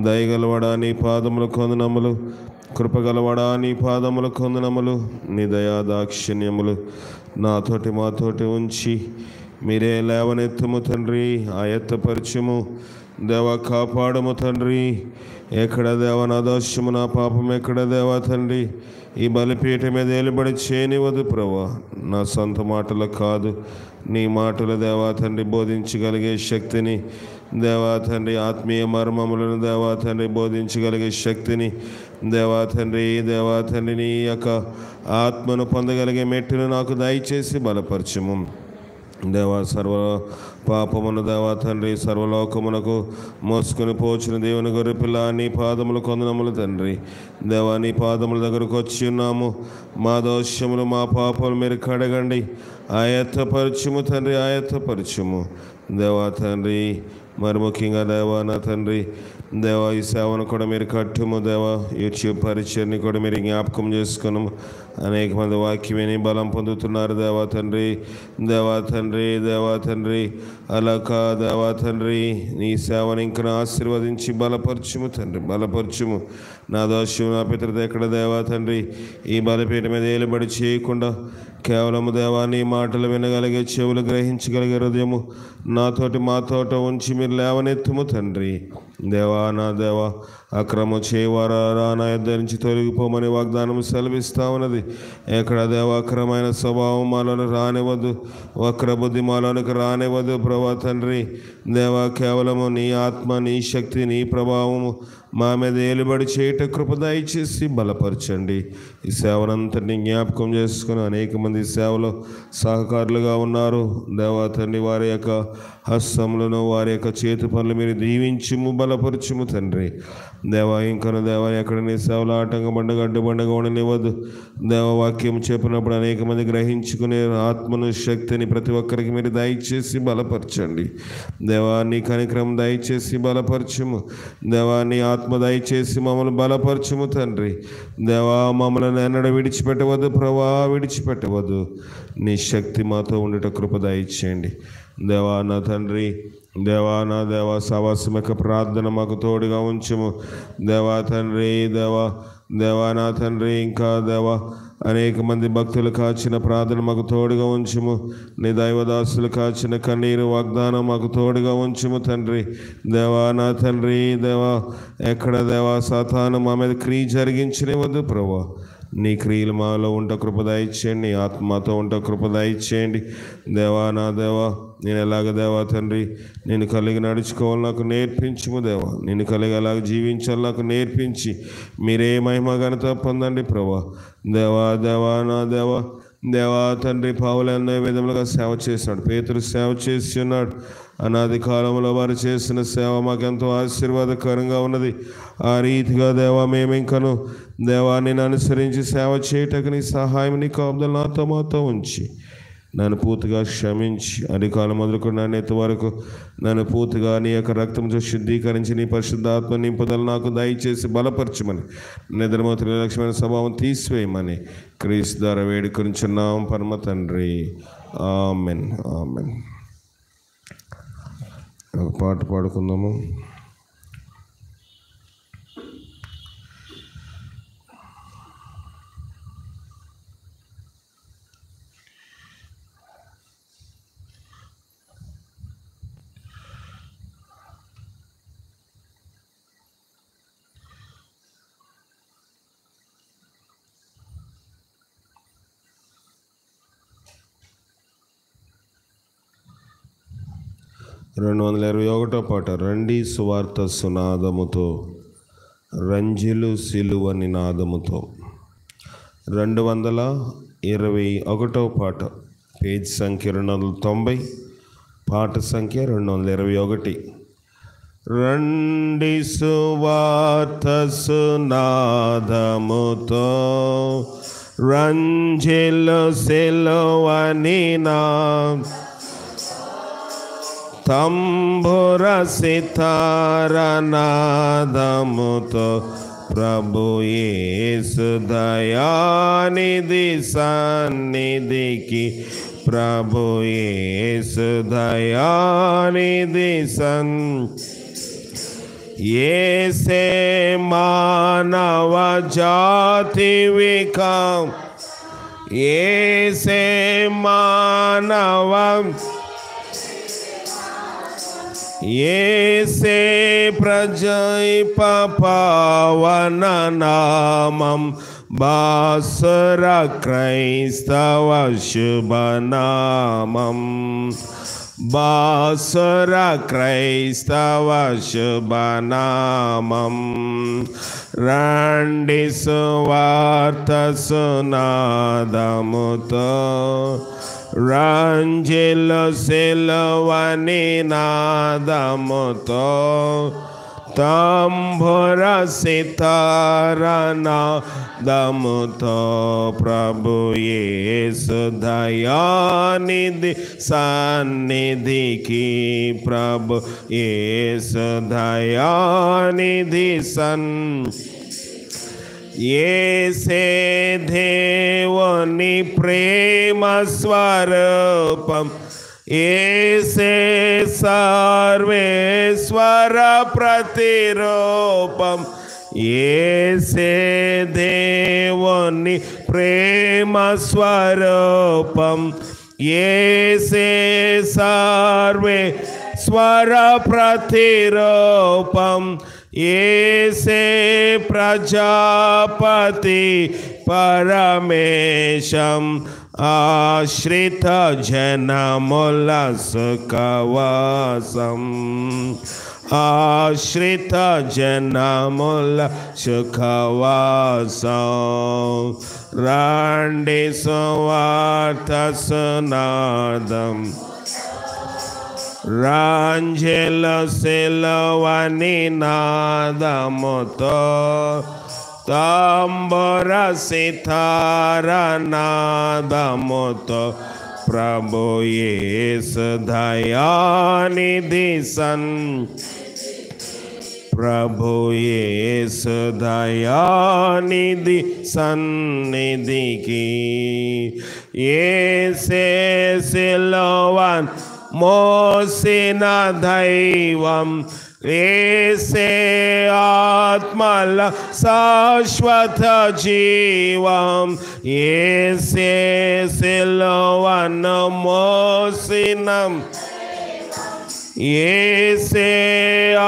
దయగలవాడా నీ పాదములకు వందనములు, కృపగలవాడా నీ పాదములకు వందనములు. నీ దయా దాక్షిణ్యములు నాతోటి మాతోటి ఉంచి మీరే లేవనెత్తుము తండ్రి, ఆయత్తపరచుము దేవా, కాపాడము తండ్రి. ఎక్కడ దేవ నా దోషము నా పాపం ఎక్కడ దేవా తండ్రి, ఈ బలిపీఠ మీద ఏలుబడి చేయనివ్వదు ప్రభా. నా సొంత మాటలు కాదు, నీ మాటలు దేవా తండ్రి బోధించగలిగే శక్తిని దేవా తండ్రి, ఆత్మీయ మర్మములను దేవా తండ్రి బోధించగలిగే శక్తిని దేవా తండ్రి నీ యొక్క ఆత్మను పొందగలిగే మెట్టును నాకు దయచేసి బలపరచుము దేవా. సర్వ పాపమును దేవా తండ్రి, సర్వలోకమునకు మోసుకొని పోచిన దేవుని గొర్రెపిల్ల, నీ పాదములకు వందనములు తండ్రి. దేవా, నీ పాదముల దగ్గరకు వచ్చి ఉన్నాము. మా దోషములు మా పాపములు మీరు కడగండి, ఆయత్తపరచుము తండ్రి, ఆయత్తపరచుము దేవా తండ్రి. మరి ముఖ్యంగా దేవా నా తండ్రి దేవా, ఈ సేవను కూడా మీరు కట్టుము దేవా. యూట్యూబ్ పరిచయని కూడా మీరు జ్ఞాపకం చేసుకును. అనేక మంది వాక్యమని బలం పొందుతున్నారు దేవా తండ్రి. అలాగా దేవా తండ్రి, నీ సేవను ఇంకా ఆశీర్వదించి బలపరచుము తండ్రి, బలపరచుము. నా దోషం నా పితృత ఎక్కడ దేవా తండ్రి, ఈ బలపీఠ మీద ఏలుబడి చేయకుండా కేవలము దేవా నీ మాటలు వినగలిగే చెవులు, గ్రహించగలిగే హృదయము నాతోటి మాతోట ఉంచి మీరు లేవనెత్తుము తండ్రి. దేవా నా దేవా, అక్రమ చేయవారా నా యొద్ద నుంచి తొలగిపోమని వాగ్దానం సెలవిస్తా ఉన్నది. ఎక్కడ దేవా అక్రమైన స్వభావం మాలోని రానివ్వదు, వక్ర బుద్ధి మాలోనికి రానివ్వదు ప్రభా తండ్రి. దేవా, కేవలము నీ ఆత్మ, నీ శక్తి, నీ ప్రభావము మా మీద ఏలుబడి చేయట కృప దయచేసి బలపరచండి. ఈ సేవనంతటిని జ్ఞాపకం చేసుకుని అనేక మంది సేవలో సహకారులుగా ఉన్నారు దేవా తండ్రి. వారి యొక్క హస్తములను, వారి యొక్క చేతి పనులు మీరు దీవించుము, బలపరచుము తండ్రి. దేవా, ఇంకను దేవా ఎక్కడ నీ సేవలు ఆటంకం బండగా అడ్డుబండగా ఉండనివ్వదు దేవ. వాక్యం చెప్పినప్పుడు అనేక మంది గ్రహించుకునే ఆత్మను, శక్తిని ప్రతి ఒక్కరికి మీరు దయచేసి బలపరచండి దేవా. నీ కనికరం దయచేసి బలపరచుము దేవా. నీ ఆత్మ దయచేసి మమ్మల్ని బలపరచుము తండ్రి. దేవా, మమ్మల్ని ఎన్నడూ విడిచిపెట్టవద్దు ప్రభా, విడిచిపెట్టవద్దు. నీ శక్తి మాతో ఉండేట కృప దయచేయండి దేవా నా తండ్రి. దేవా నా దేవా, సవాసమిక ప్రార్థన మాకు తోడుగా ఉంచుము దేవా తండ్రి. దేవా నా తండ్రి, ఇంకా దేవా అనేక మంది భక్తులు కాచిన ప్రార్థన మాకు తోడుగా ఉంచుము. నీ దైవదాసులు కాచిన కన్నీరు వాగ్దానం మాకు తోడుగా ఉంచుము తండ్రి. దేవా నా తండ్రి, దేవా ఎక్కడ దేవా సాతాను మా మీద క్రియ జరిగించనివ్వద్దు ప్రభా. నీ క్రియలు మాలో ఉంట కృప దయచేయండి, నీ ఆత్మతో ఉంట కృప దయచేయండి దేవా నా దేవా. నేను ఎలాగ దేవా తండ్రి నేను కలిగి నడుచుకోవాలి నాకు నేర్పించుము దేవా. నేను కలిగి అలాగ జీవించాలి నాకు నేర్పించి మీరే మహిమ ఘనత పొందండి ప్రభా. దేవా నా దేవా తండ్రి, పౌలు ఎన్నో విధములుగా సేవ చేసినాడు, పేతురు సేవ చేసి ఉన్నాడు. అనాది కాలంలో వారు చేసిన సేవ మాకెంతో ఆశీర్వాదకరంగా ఉన్నది. ఆ రీతిగా దేవా మేము ఇంకను దేవాన్ని అనుసరించి సేవ చేయటకు నీ సహాయం, నీ కాపుదలు నాతో మాతో ఉంచి నన్ను పూర్తిగా క్షమించి అధికాలం మొదలుకొని నాణ్యత వరకు నన్ను పూర్తిగా నీ యొక్క రక్తంతో శుద్ధీకరించి నీ పరిశుద్ధాత్మ నింపుదల నాకు దయచేసి బలపరచమని, నిద్రమోతుల లక్ష్యమైన స్వభావం తీసివేయమని క్రీస్తు ద్వారా వేడుకొంచున్నాం పరమ తండ్రి. Amen, amen. ఒక పాట పాడుకుందాము. పాట. రండి సువార్త సునాదముతో, రంజిలు సిలువ నినాదముతో. 221 పాట, పేజ్ సంఖ్య 290, పాట సంఖ్య 221. రండి సువార్త సునాదముతో, రంజిలు సిలువ నినాదముతో, తంబుర సితార నాదముతో, ప్రభు యేసు దయానిధి సన్నిధికి, ప్రభు యేసు దయానిధి యేసే మానవ జాతి వికం, యేసే మానవ, యేసే ప్రజైప పావన నామం, బాసుర క్రైస్తవ శుభనామం, బాసుర క్రైస్తవ శుభనామం. రండి సువార్త సునాదముతో, రంజిలు సిలువని నాదముతో, తంబుర సితార నాదముతో, ప్రభు యేసు దయానిధి సన్నిధికి, ప్రభు యేసు దయానిధి యేసే దేవుని ప్రేమ స్వరూపం, యేసే సర్వేశ్వర ప్రతిరూపం, యేసే దేవుని ప్రేమ స్వరూపం, యేసే సర్వేశ్వర ప్రతిరూపం, యేసే ప్రజాపతి పరమేశం, ఆశ్రిత జనముల సుఖవాసం, ఆశ్రిత జనముల సుఖవాసం. రండి సువార్త సునాదం, రంజిల సిలువని నాదముతో, తంబుర సితార నాదముతో, ప్రభు యేసు దయానిధి ప్రభు యేసు దయానిధి సన్నిధికి, యేసే సిలువన్ మోసిన దైవం, యేసే ఆత్మల శాశ్వత జీవం, యేసే సిలువను మోసిన, యేసే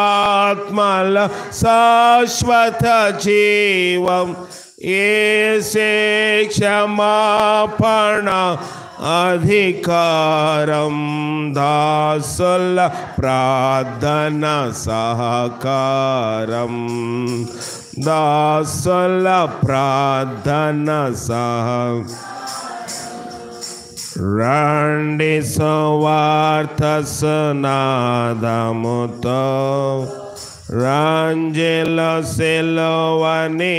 ఆత్మల శాశ్వత జీవం, యేసే క్షమాపణ అధికారం, దాసుల ప్రార్థన సహకారం, దాసుల ప్రార్థన రండి సువార్త సునాదముతో, రంజిల సిలువని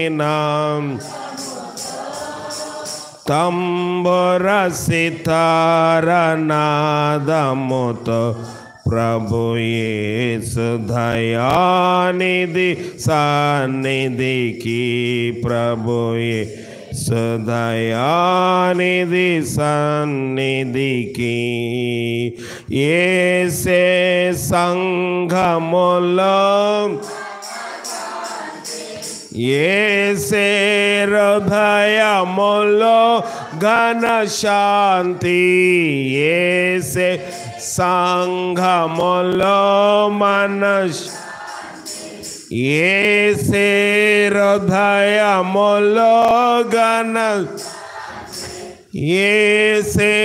తంబుర సితార నాదముతో, ప్రభు యేసు దయానిధి సన్నిధికి, ప్రభు యేసు దయానిధి సన్నిధికి, యేసే సంఘములో, యేసే హృదయములో ఘన శాంతి, యేసే సంఘములో యేసే హృదయములో ఘన, యేసే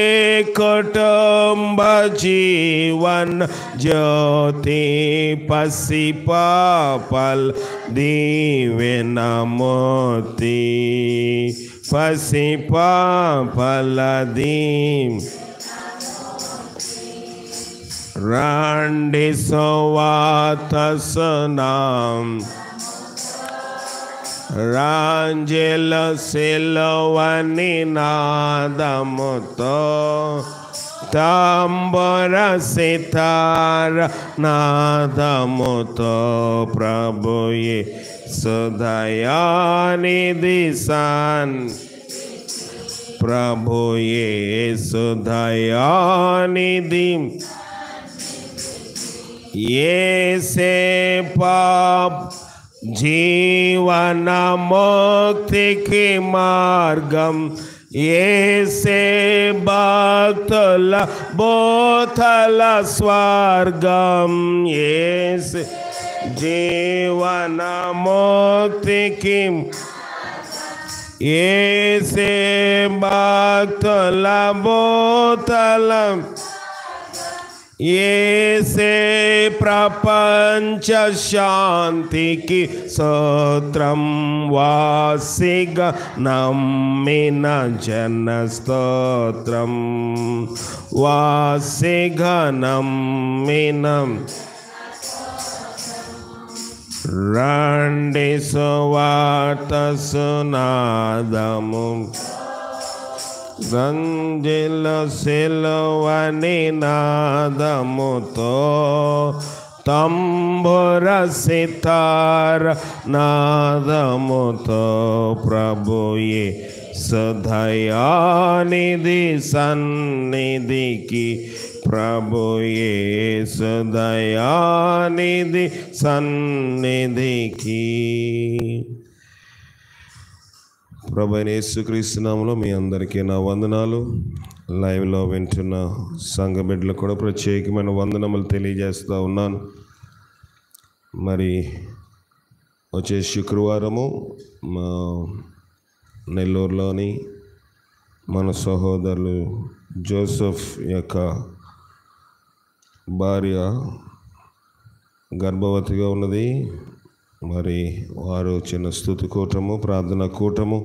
కుటుంబ జీవన్ జ్యోతి, పసిపాపల్ దీవెన మోతి, పసిపాపల రండి సువార్త సునాదం, రంజిల సిలువని నాదముతో, తంబుర సితార నాదముతో, ప్రభు యేసు దయానిధి ప్రభు యేసు దయానిధి, యేసే పాప్ జీవన ముక్తికి మార్గం, యేసే భక్తుల బోధల స్వర్గం, యేసే జీవన ముక్తికి, యేసే భక్తుల బోధల, యేసే ప్రపంచ శాంతికి సూత్రం, వాసిగా నమ్మిన జన స్తోత్రం, వాసిగా నమ్మిన. రండి సువార్త సునాదము, సంజిల సిలువని నాదముతో, తంబుర సితార నాదముతో, ప్రభుయే సదయానిధి సన్నిధికి, ప్రభుయే సదయానిధి సన్నిధికి. ప్రభువైన యేసుక్రీస్తు నామములో మీ అందరికీ నా వందనాలు. లైవ్లో వింటున్న సంఘ బిడ్డలకు కూడా ప్రత్యేకమైన వందనములు తెలియజేస్తూ ఉన్నాను. మరి వచ్చే శుక్రవారము మా నెల్లూరులోని మన సహోదరులు జోసెఫ్ యొక్క భార్య గర్భవతిగా ఉన్నది. మరి వారు చిన్న స్తుతి కూటము, ప్రార్థన కూటము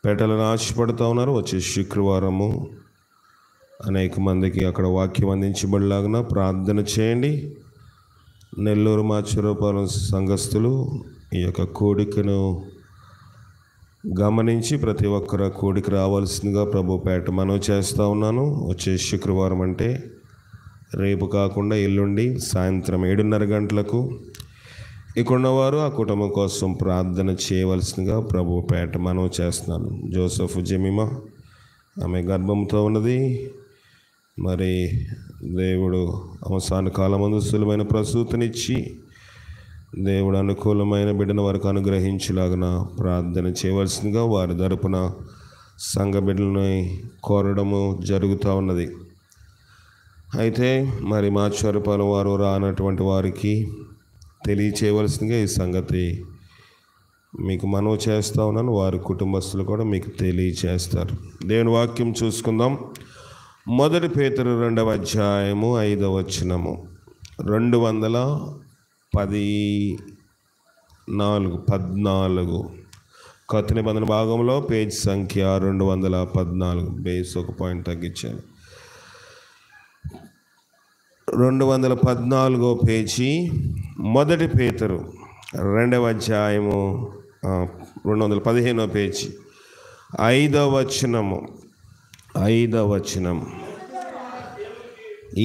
పెట్టాలని ఆశపడుతూ ఉన్నారు. వచ్చే శుక్రవారము అనేక మందికి అక్కడ వాక్యం అందించబడిలాగా ప్రార్థన చేయండి. నెల్లూరు మాచరపాలెం సంఘస్థులు ఈ యొక్క కోడికను గమనించి ప్రతి ఒక్కరు కోడికి రావాల్సిందిగా ప్రభు పేట మనవి చేస్తూ ఉన్నాను. వచ్చే శుక్రవారం అంటే రేపు కాకుండా ఎల్లుండి సాయంత్రం 7:30 గంటలకు ఇక్కడున్నవారు ఆ కుటుంబం కోసం ప్రార్థన చేయవలసిందిగా ప్రభు పేట మనవి చేస్తున్నాను. జోసెఫ్ జెమిమా, ఆమె గర్భంతో ఉన్నది. మరి దేవుడు అవసాన కాలమందు సులువైన ప్రసూతినిచ్చి దేవుడు అనుకూలమైన బిడ్డను వారికి అనుగ్రహించులాగా ప్రార్థన చేయవలసిందిగా వారి తరపున సంఘ బిడ్డలని కోరడము జరుగుతూ ఉన్నది. అయితే మరి మాచవరపాలెం వారు రానటువంటి వారికి తెలియచేయవలసిందిగా ఈ సంగతి మీకు మనవి చేస్తూ ఉన్నాను. వారి కుటుంబస్తులు కూడా మీకు తెలియచేస్తారు. దేవుని వాక్యం చూసుకుందాం. 1 పేతురు 2వ అధ్యాయము 5వ వచనము, 214 కొత్త నిబంధన భాగంలో పేజ్ సంఖ్య 214. బేస్ ఒక పాయింట్ తగ్గించాను. 214 పేజీ 1 పేతురు 2వ అధ్యాయము 215 పేజీ 5వ వచనం.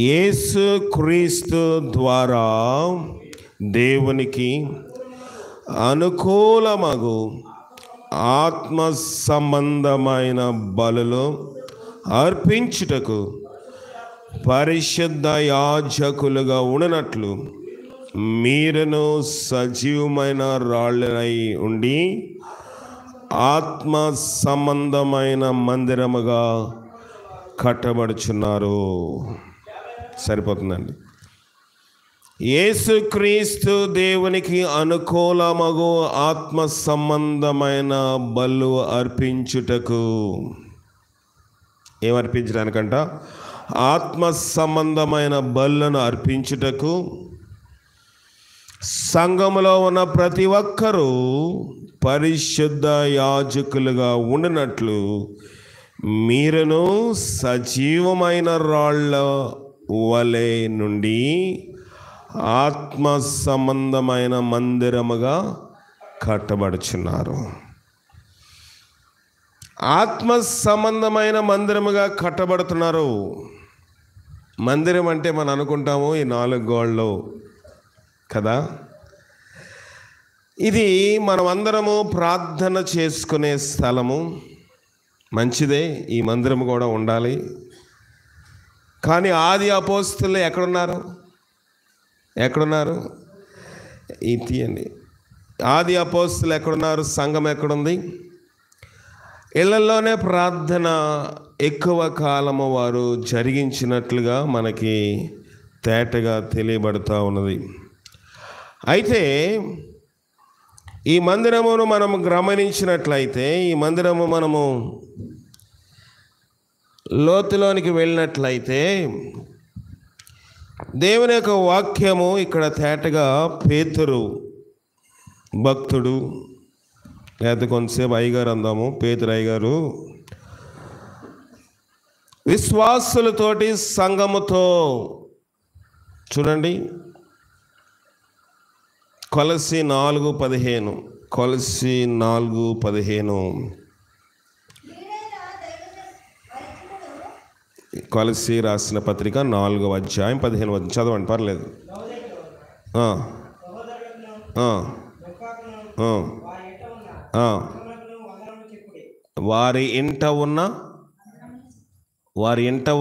యేసు క్రీస్తు ద్వారా దేవునికి అనుకూలమగు ఆత్మ సంబంధమైన బలులు అర్పించుటకు పరిశుద్ధ యాజకులుగా ఉండనట్లు మీరును సజీవమైన రాళ్ళనై ఉండి ఆత్మ సంబంధమైన మందిరముగా కట్టబడుచున్నారు. సరిపోతుందండి. యేసుక్రీస్తు దేవునికి అనుకూలమగు ఆత్మ సంబంధమైన బలు అర్పించుటకు, ఏమర్పించడానికంట? ఆత్మ సంబంధమైన బలులను అర్పించుటకు సంఘములో ఉన్న ప్రతి ఒక్కరూ పరిశుద్ధ యాజకులుగా ఉండినట్లు మీరును సజీవమైన రాళ్ళ వలె నుండి ఆత్మ సంబంధమైన మందిరముగా కట్టబడుచున్నారు. ఆత్మ సంబంధమైన మందిరముగా కట్టబడుతున్నారు. మందిరం అంటే మనం అనుకుంటాము ఈ 4 గోడలు కదా. ఇది మనమందరము ప్రార్థన చేసుకునే స్థలము. మంచిదే, ఈ మందిరం కూడా ఉండాలి. కానీ ఆది అపోస్తలులు ఎక్కడున్నారు? ఎక్కడున్నారు? ఈ తీయండి. ఆది అపోస్తులు ఎక్కడున్నారు? సంఘం ఎక్కడుంది? ఇళ్లలోనే ప్రార్థన ఎక్కువ కాలము వారు జరిగించినట్లుగా మనకి తేటగా తెలియబడుతూ ఉన్నది. అయితే ఈ మందిరమును మనము గమనించినట్లయితే, ఈ మందిరము మనము లోతులోనికి వెళ్ళినట్లయితే, దేవుని యొక్క వాక్యము ఇక్కడ తేటగా పేతురు భక్తుడు, లేదా కొంతసేపు అయ్యగారు అందాము, పేతురు అయ్యగారు విశ్వాసులతోటి సంఘముతో, చూడండి కొలస్సీ 4:15, కొలస్సీ 4:15, కొలస్సీ రాసిన పత్రిక 4వ అధ్యాయం 15 చదవండి, పర్లేదు. వారి ఇంట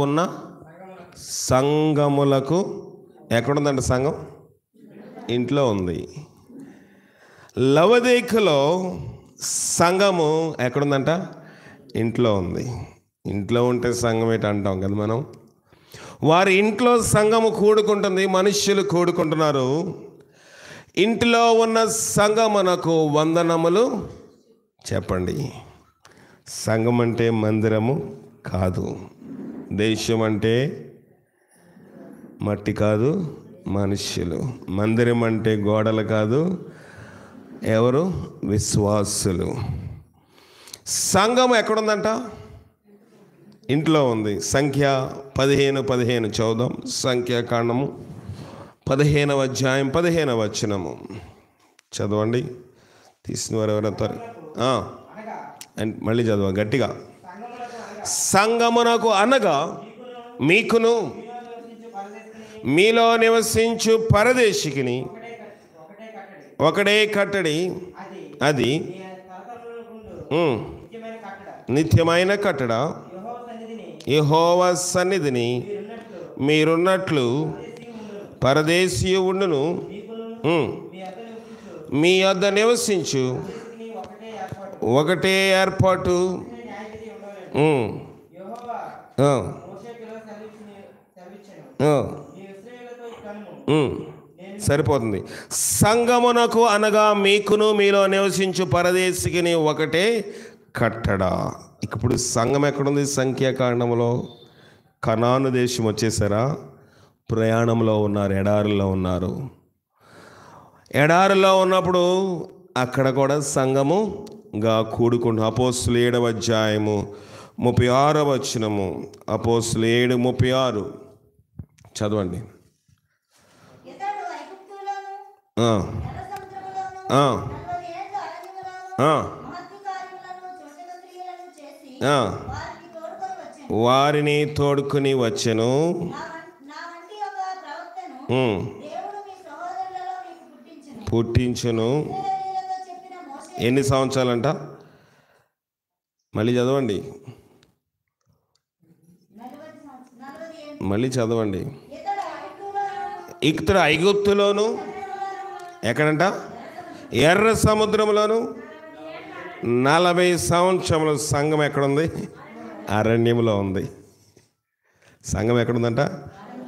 ఉన్న సంఘములకు, ఎక్కడుందంట సంఘం? ఇంట్లో ఉంది. లవదీకలో సంఘము ఎక్కడుందంట? ఇంట్లో ఉంది. ఇంట్లో ఉంటే సంఘం ఏంటి అంటాం కదా మనం. వారి ఇంట్లో సంఘము కూడుకుంటుంది, మనుష్యులు కూడుకుంటున్నారు. ఇంటిలో ఉన్న సంఘమునకు వందనములు చెప్పండి. సంఘం అంటే మందిరము కాదు, దేశం అంటే మట్టి కాదు, మనుష్యులు. మందిరం అంటే గోడలు కాదు, ఎవరు? విశ్వాసులు. సంఘం ఎక్కడుందంట? ఇంట్లో ఉంది. సంఖ్య 15:15 చదువుదాం. సంఖ్యాకాండము 15వ అధ్యాయం 15వ వచనము చదవండి. తీసిన వారు ఎవరంతా మళ్ళీ చదవ గట్టిగా. సంఘమునకు అనగా మీకును మీలో నివసించు పరదేశికిని ఒకడే కట్టడి, అది నిత్యమైన కట్టడ, యెహోవా సన్నిధిని మీరున్నట్లు పరదేశీయ ఉండును, మీ వద్ద నివసించు ఒకటే ఏర్పాటు. సరిపోతుంది. సంగమునకు అనగా మీకును మీలో నివసించు పరదేశికిని ఒకటే కట్టడ. ఇప్పుడు సంఘం ఎక్కడుంది? సంఖ్యాకాండంలో కనాను దేశం వచ్చేసారా? ప్రయాణంలో ఉన్నారు, ఎడారిలో ఉన్నారు. ఎడారిలో ఉన్నప్పుడు అక్కడ కూడా సంఘముగా కూడుకుంటు. అపోస్తులు 7వ అధ్యాయము 36వ వచనము, అపోస్తులు 7:36 చదవండి. వారిని తోడుకుని వచ్చెను. పుట్టించును. ఎన్ని సంవత్సరాలంట? మళ్ళీ చదవండి, మళ్ళీ చదవండి. ఇతడు ఐగుప్తులోను, ఎక్కడంట? ఎర్ర సముద్రంలోను 40 సంవత్సరముల. సంఘం ఎక్కడుంది? అరణ్యంలో ఉంది. సంఘం ఎక్కడుందంట?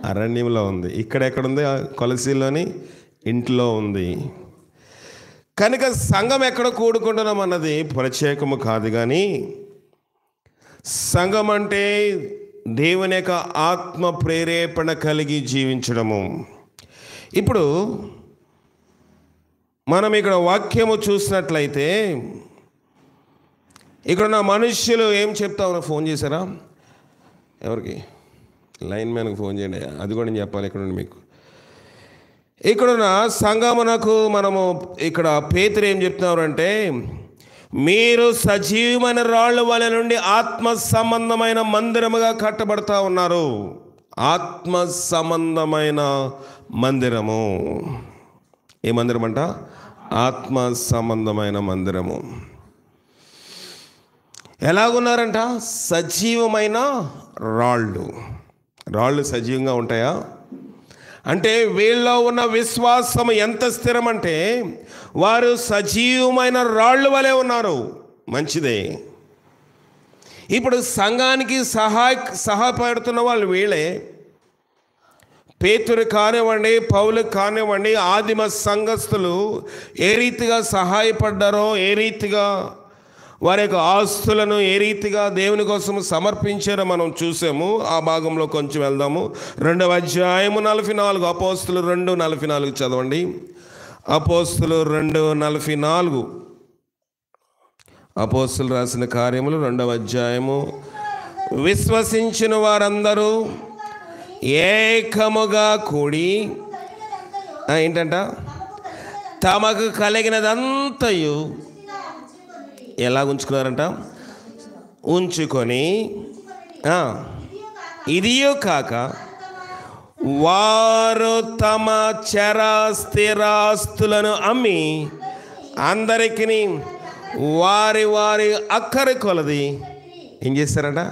అరణ్యంలో ఉంది. ఇక్కడ ఎక్కడుంది? కొలసీలోని ఇంట్లో ఉంది. కనుక సంఘం ఎక్కడ కూడుకుంటున్నాం అన్నది ప్రత్యేకము కాదు, కానీ సంఘం అంటే దేవుని యొక్క ఆత్మ ప్రేరేపణ కలిగి జీవించడము. ఇప్పుడు మనం ఇక్కడ వాక్యము చూసినట్లయితే, ఇక్కడ నా మనుష్యులు ఏం చెప్తా ఉన్నా? ఫోన్ చేశారా? ఎవరికి? లైన్ మ్యాన్కి ఫోన్ చేయండి, అది కూడా నేను చెప్పాలి. ఇక్కడ మీకు ఇక్కడున్న సంఘమునకు మనము ఇక్కడ పేతురు ఏం చెప్తున్నారంటే, మీరు సజీవమైన రాళ్ళ వలె నుండి ఆత్మ సంబంధమైన మందిరముగా కట్టబడతా ఉన్నారు. ఆత్మ సంబంధమైన మందిరము. ఏ మందిరం అంట? ఆత్మ సంబంధమైన మందిరము. ఎలాగున్నారంట? సజీవమైన రాళ్ళు. రాళ్ళు సజీవంగా ఉంటాయా? అంటే వీళ్ళలో ఉన్న విశ్వాసం ఎంత స్థిరమంటే వారు సజీవమైన రాళ్ళు వలె ఉన్నారు. మంచిదే. ఇప్పుడు సంఘానికి సహాయపడుతున్న వాళ్ళు వీళ్ళే. పేతురు కానివ్వండి, పౌలు కానివ్వండి, ఆదిమ సంఘస్థులు ఏ రీతిగా సహాయపడ్డారో, ఏ రీతిగా వారి యొక్క ఆస్తులను ఏ రీతిగా దేవుని కోసం సమర్పించారో మనం చూసాము. ఆ భాగంలో కొంచెం వెళ్దాము. 2వ అధ్యాయము 44, అపోస్తులు 2:44 చదవండి. అపోస్తులు 2:44. అపోస్తులు రాసిన కార్యములు 2వ అధ్యాయము. విశ్వసించిన వారందరూ ఏకముగా కూడి ఏంటంట, తమకు కలిగినదంతయు ఎలా ఉంచుకున్నారంట, ఉంచుకొని ఇదియో కాక వారు తమ స్థిరాస్తులను అమ్మి అందరికీ వారి వారి అక్కర కొలది ఏం చేస్తారట.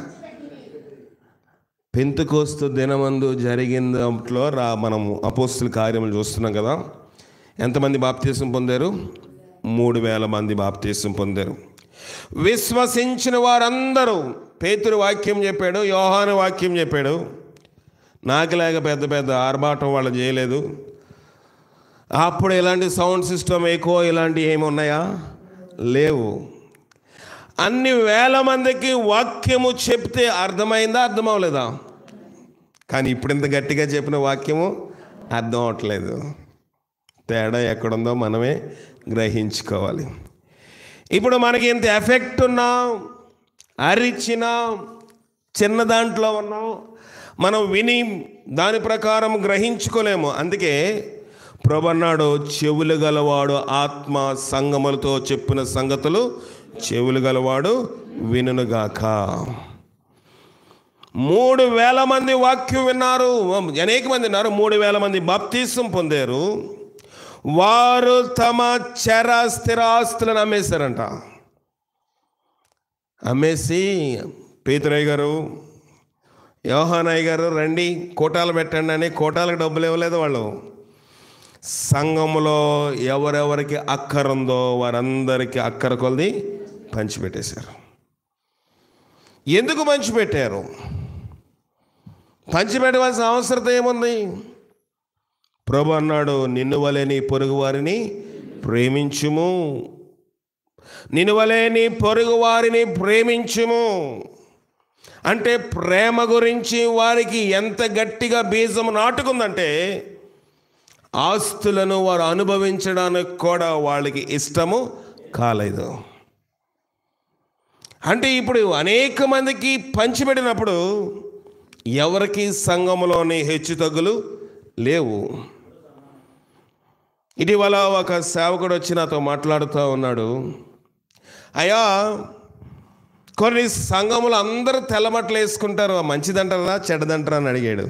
పెంతెకోస్తు దినమందు జరిగిన దాంట్లో మనం అపోస్తుల కార్యములు చూస్తున్నాం కదా. ఎంతమంది బాప్తీసం పొందారు? 3,000 మంది బాప్తీసం పొందారు. విశ్వసించిన వారందరూ, పేతురు వాక్యం చెప్పాడు, యోహాను వాక్యం చెప్పాడు. నాకులాగ పెద్ద పెద్ద ఆర్భాటం వాళ్ళు చేయలేదు. అప్పుడు ఇలాంటి సౌండ్ సిస్టమ్ ఎక్కువ ఇలాంటివి ఏమి ఉన్నాయా? లేవు. అన్ని వేల మందికి వాక్యము చెప్తే అర్థమైందా? అర్థం అవ్వలేదా? కానీ ఇప్పుడు ఇంత గట్టిగా చెప్పిన వాక్యము అర్థం అవట్లేదు. తేడా ఎక్కడుందో మనమే గ్రహించుకోవాలి. ఇప్పుడు మనకి ఇంత ఎఫెక్ట్ ఉన్నా, అరిచినా, చిన్న దాంట్లో ఉన్నాం, మనం విని దాని ప్రకారం గ్రహించుకోలేము. అందుకే ప్రభు అన్నాడు, చెవులు గలవాడు ఆత్మ సంగములతో చెప్పిన సంగతులు చెవులు గలవాడు వినుగాక. 3,000 మంది వాక్యం విన్నారు, అనేక మంది ఉన్నారు. 3,000 మంది బాప్తీసం పొందారు. వారు తమ స్థిరాస్తులను అమ్మేశారంట. అమ్మేసి పేతురయ్య గారు, యోహానయ్య గారు రండి కోటాలు పెట్టండి అని కోటాలకు డబ్బులు ఇవ్వలేదు వాళ్ళు. సంఘంలో ఎవరెవరికి అక్కర ఉందో వారందరికీ అక్కర కొలది పంచిపెట్టేశారు. ఎందుకు పంచిపెట్టారు? పంచిపెట్టవలసిన అవసరం ఏముంది? ప్రభు అన్నాడు, నిన్ను వలె నీ పొరుగు వారిని ప్రేమించుము, నిన్ను వలె నీ పొరుగు వారిని ప్రేమించుము. అంటే ప్రేమ గురించి వారికి ఎంత గట్టిగా బీజం నాటుకుందంటే ఆస్తులను వారు అనుభవించడానికి కూడా వాళ్ళకి ఇష్టము కాలేదు. అంటే ఇప్పుడు అనేక మందికి పంచిపెట్టినప్పుడు ఎవరికి సంఘములోని హెచ్చుతగ్గులు లేవు. ఇటీవల ఒక సేవకుడు వచ్చి నాతో మాట్లాడుతూ ఉన్నాడు, అయ్యా కొన్ని సంఘములు అందరూ తెల్లబట్టలు వేసుకుంటారు, మంచిదంటారా చెడ్డదంటారా అని అడిగాడు.